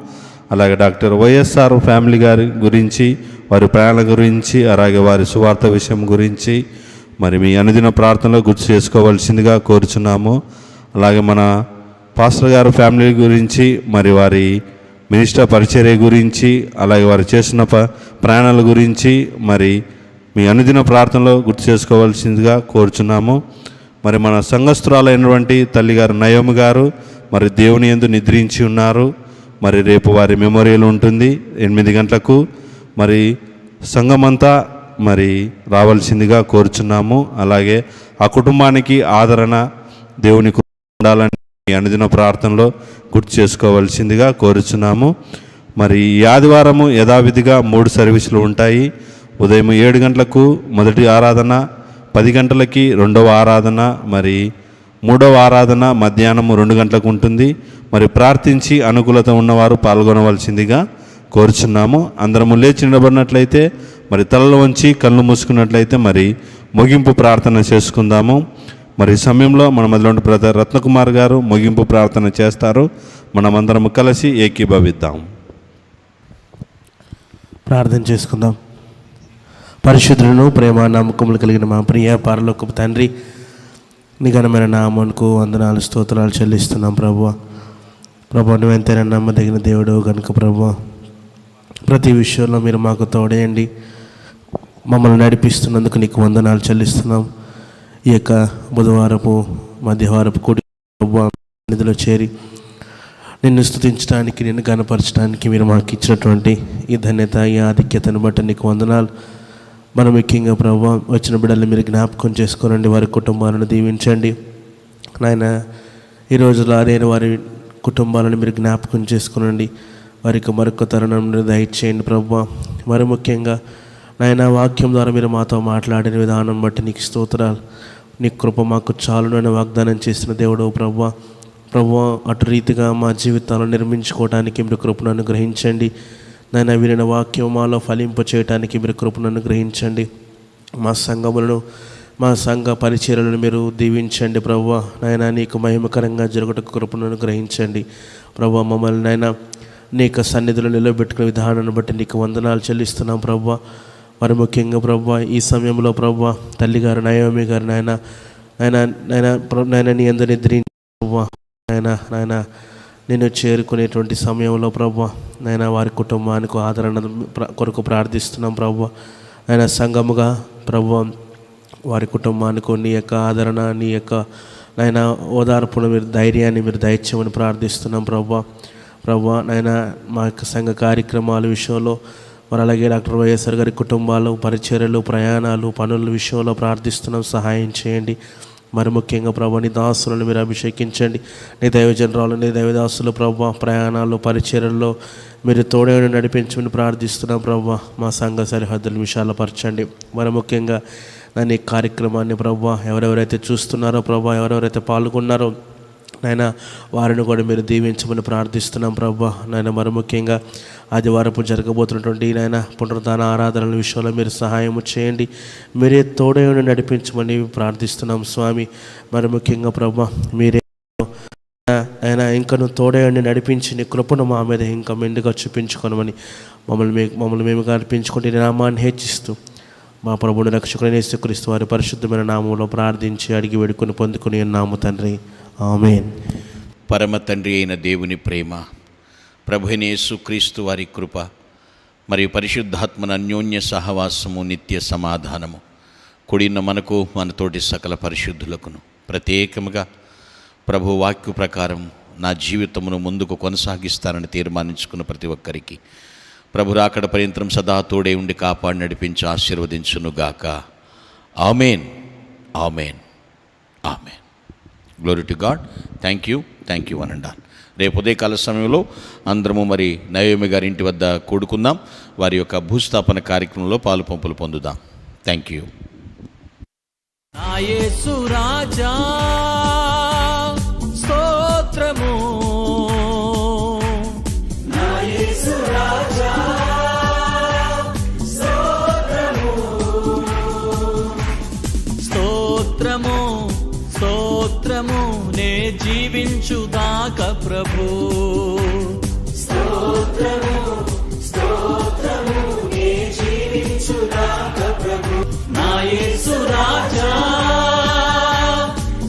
B: అలాగే డాక్టర్ వైఎస్ఆర్ ఫ్యామిలీ గారి గురించి, వారి ప్రయాణాల గురించి, అలాగే వారి సువార్త విషయం గురించి మరి మీ అనుదిన ప్రార్థనలో గుర్తు చేసుకోవాల్సిందిగా కోరుచున్నాము. అలాగే మన పాస్టర్ గారు ఫ్యామిలీ గురించి, మరి వారి మినిస్టర్ పరిచర్య గురించి, అలాగే వారు చేసిన ప్రయాణాల గురించి మరి మీ అనుదిన ప్రార్థనలో గుర్తు చేసుకోవాల్సిందిగా కోరుచున్నాము. మరి మన సంఘస్థురాలైనటువంటి తల్లిగారు నయోమి గారు మరి దేవుని యందు నిద్రించి ఉన్నారు. మరి రేపు వారి మెమోరియల్ ఉంటుంది 8 గంటలకు. మరి సంఘమంతా మరి రావాల్సిందిగా కోరుచున్నాము. అలాగే ఆ కుటుంబానికి ఆదరణ దేవుని ఉండాలని అనుదిన ప్రార్థనలో గుర్తు చేసుకోవాల్సిందిగా కోరుచున్నాము. మరి ఈ ఆదివారము యథావిధిగా 3 సర్వీసులు ఉంటాయి. ఉదయం 7 గంటలకు మొదటి ఆరాధన, 10 గంటలకి రెండవ ఆరాధన, మరి మూడవ ఆరాధన మధ్యాహ్నం 2 గంటలకు ఉంటుంది. మరి ప్రార్థించి అనుకూలత ఉన్నవారు పాల్గొనవలసిందిగా కోరుచున్నాము. అందరము లేచి నిలబడినట్లయితే, మరి తలలు వంచి కళ్ళు మూసుకున్నట్లయితే మరి ముగింపు ప్రార్థన చేసుకుందాము. మరి ఈ సమయంలో మన మధ్యలో బ్రదర్ రత్నకుమార్ గారు ముగింపు ప్రార్థన చేస్తారు. మనమందరం కలిసి ఏకీభవిద్దాం.
F: ప్రార్థన చేసుకుందాం. పరిశుద్ధులను ప్రేమ నమ్మకములు కలిగిన మా ప్రియ పరలోకపు తండ్రి, నీ ఘనమైన నామమునకు వందనాలు స్తోత్రాలు చెల్లిస్తున్నాం ప్రభువా. ప్రభువా, నువ్వెంతైనా నమ్మదగిన దేవుడు కనుక ప్రభువా, ప్రతి విషయంలో మీరు మాకు తోడేయండి, మమ్మల్ని నడిపిస్తున్నందుకు నీకు వందనాలు చెల్లిస్తున్నాం. ఈ యొక్క బుధవారపు మధ్యవారపు కూడి ప్రభువా నిధిలో చేరి నిన్ను స్తుతించడానికి, నిన్ను గణపరచడానికి మీరు మాకు ఇచ్చినటువంటి ఈ ధన్యత, ఈ ఆధిక్యతను బట్టి నీకు వందనాలు. మనం ముఖ్యంగా ప్రభువా వచ్చిన బిడ్డల్ని మీరు జ్ఞాపకం చేసుకోనండి, వారి కుటుంబాలను దీవించండి నాయన. ఈ రోజులో నేను వారి కుటుంబాలను మీరు జ్ఞాపకం చేసుకోనండి, వారికి మరొక తరుణం దయచేయండి ప్రభువా. మరి ముఖ్యంగా నాయన వాక్యం ద్వారా మీరు మాతో మాట్లాడిన విధానం బట్టి నీకు స్తోత్రాలు. నీ కృప మాకు చాలునని వాగ్దానం చేసిన దేవుడు ప్రభువా, అటు రీతిగా మా జీవితాలను నిర్మించుకోవడానికి మీరు కృపను అనుగ్రహించండి. నాయన వినిన వాక్యం మాలో ఫలింప చేయడానికి మీరు కృపను అనుగ్రహించండి. మా సంఘములను, మా సంఘ పరిచర్యలను మీరు దీవించండి ప్రభువా. నాయన నీకు మహిమకరంగా జరుగుటకు కృపను అనుగ్రహించండి ప్రభువా. మమ్మల్ని నాయన నీకు సన్నిధిలో నిలబెట్టుకునే విధానాన్ని బట్టి నీకు వందనాలు చెల్లిస్తున్నాం ప్రభువా. మరి ముఖ్యంగా ప్రభువా ఈ సమయంలో ప్రభువా తల్లిగారు నయోమి గారు నాయన నీ అందరినీ నిద్రించి ప్రభువా నాయన నేను చేరుకునేటువంటి సమయంలో ప్రభువా నాయన వారి కుటుంబానికి ఆదరణ కొరకు ప్రార్థిస్తున్నాం ప్రభువా. నాయన సంఘముగా ప్రభువా వారి కుటుంబానికి నీ యొక్క ఆదరణ, నీ యొక్క నాయన ఓదార్పును మీరు, ధైర్యాన్ని మీరు దయచేయమని ప్రార్థిస్తున్నాం ప్రభువా. నాయన మా యొక్క సంఘ కార్యక్రమాల విషయంలో మరి అలాగే డాక్టర్ వైఎస్ఆర్ గారి కుటుంబాలు, పరిచర్యలు, ప్రయాణాలు, పనుల విషయంలో ప్రార్థిస్తున్నాం. సహాయం చేయండి. మరి ముఖ్యంగా ప్రభు నీ దాసులను మీరు అభిషేకించండి. నీ దైవజనరాలు, నీ దైవదాసులు ప్రభు ప్రయాణాలు, పరిచర్యల్లో మీరు తోడేడు నడిపించమని ప్రార్థిస్తున్నాం ప్రభు. మా సంఘ సరిహద్దులు విశాలపరచండి. మరి ముఖ్యంగా నన్ను ఈ కార్యక్రమాన్ని ప్రభు ఎవరెవరైతే చూస్తున్నారో ప్రభు, ఎవరెవరైతే పాల్గొన్నారో నాయన వారిని కూడా మీరు దీవించమని ప్రార్థిస్తున్నాం ప్రభు. నాయన మరి ముఖ్యంగా ఆదివారపు జరగబోతున్నటువంటి నాయన పునరుద్ధాన ఆరాధనల విషయంలో మీరు సహాయం చేయండి. మీరే తోడేయుని నడిపించమని ప్రార్థిస్తున్నాం స్వామి. మరి ముఖ్యంగా ప్రభు మీరే ఆయన ఇంకను తోడేయుని నడిపించి నీ కృపను మా మీద ఇంకా మెండుగా చూపించుకోనమని మమ్మల్ని మేము అర్పించుకుంటే నామాన్ని హెచ్చిస్తూ మా ప్రభువుని రక్షకుడైన యేసుక్రీస్తు వారి పరిశుద్ధమైన నామంలో ప్రార్థించి అడిగి వేడుకొని పొందుకుని ఉన్నాము తండ్రి. ఆమేన్.
D: పరమ తండ్రి అయిన దేవుని ప్రేమ, ప్రభువైన యేసుక్రీస్తు వారి కృప మరియు పరిశుద్ధాత్మన అన్యోన్య సహవాసము, నిత్య సమాధానము కూడిన మనకు, మనతోటి సకల పరిశుద్ధులకును, ప్రత్యేకముగా ప్రభు వాక్య ప్రకారం నా జీవితమును ముందుకు కొనసాగిస్తానని తీర్మానించుకున్న ప్రతి ఒక్కరికి ప్రభు రాకడ పర్యంతం సదా తోడే ఉండి కాపాడి నడిపించి ఆశీర్వదించునుగాక. Amen, amen, amen. Glory to God. Thank you one and all. రేపు ఉదయకాల సమయంలో అందరము మరి నయోమి గారి ఇంటి వద్ద కూడుకుందాం. వారి యొక్క భూస్థాపన కార్యక్రమంలో పాలు పంపులు పొందుదాం. Thank you.
E: నా యేసు రాజా స్తోత్రము, నా యేసు రాజా స్తోత్రము, స్తోత్రము, స్తోత్రము నే జీవించుదాక ప్రభు, స్తోత్రము, స్తోత్రము నే జీవించుదాక ప్రభు. నా యేసు రాజా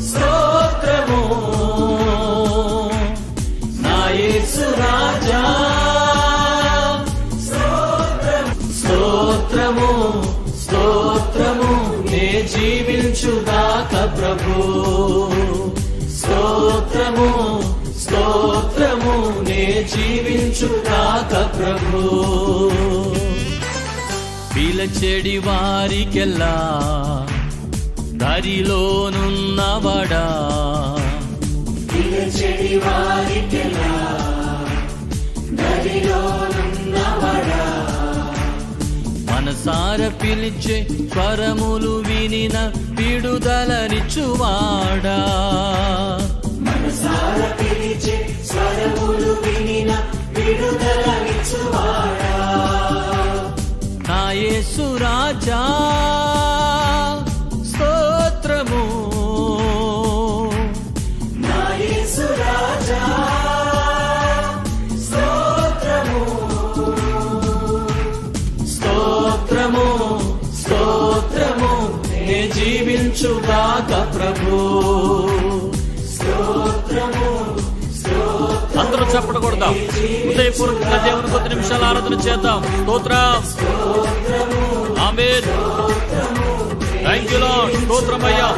E: స్తోత్రము, నా యేసు రాజా స్తోత్రము, స్తోత్రము, స్తోత్రము నే జీవించుదాక ప్రభు, స్తోత్రము, స్తోత్రము నే జీవించుదాక ప్రభు. పిలచెడి వారికెల్లా దారిలోనున్నవాడా, పిలచెడి వారికెల్లా దారిలోనున్నవాడా, మనసార పిలిచే స్వరములు వినిన విడుదలనిచ్చువాడా, మనసార పిలిచే స్వరములు వినిన విడుదలనిచ్చువాడా, నా యేసు రాజా స్తోత్రము, నా యేసు రాజా స్తోత్రము, స్తోత్రము, స్తోత్రము నే జీవించుగాక ప్రభు, స్తోత్రము. అందరూ చప్పట కొడదాం. హృదయపూర్వకంగా దేవుని కొద్ది నిమిషాలు ఆరాధన చేద్దాం. స్తోత్రం, ఆమేన్. Thank you lord. స్తోత్రం అయ్యా.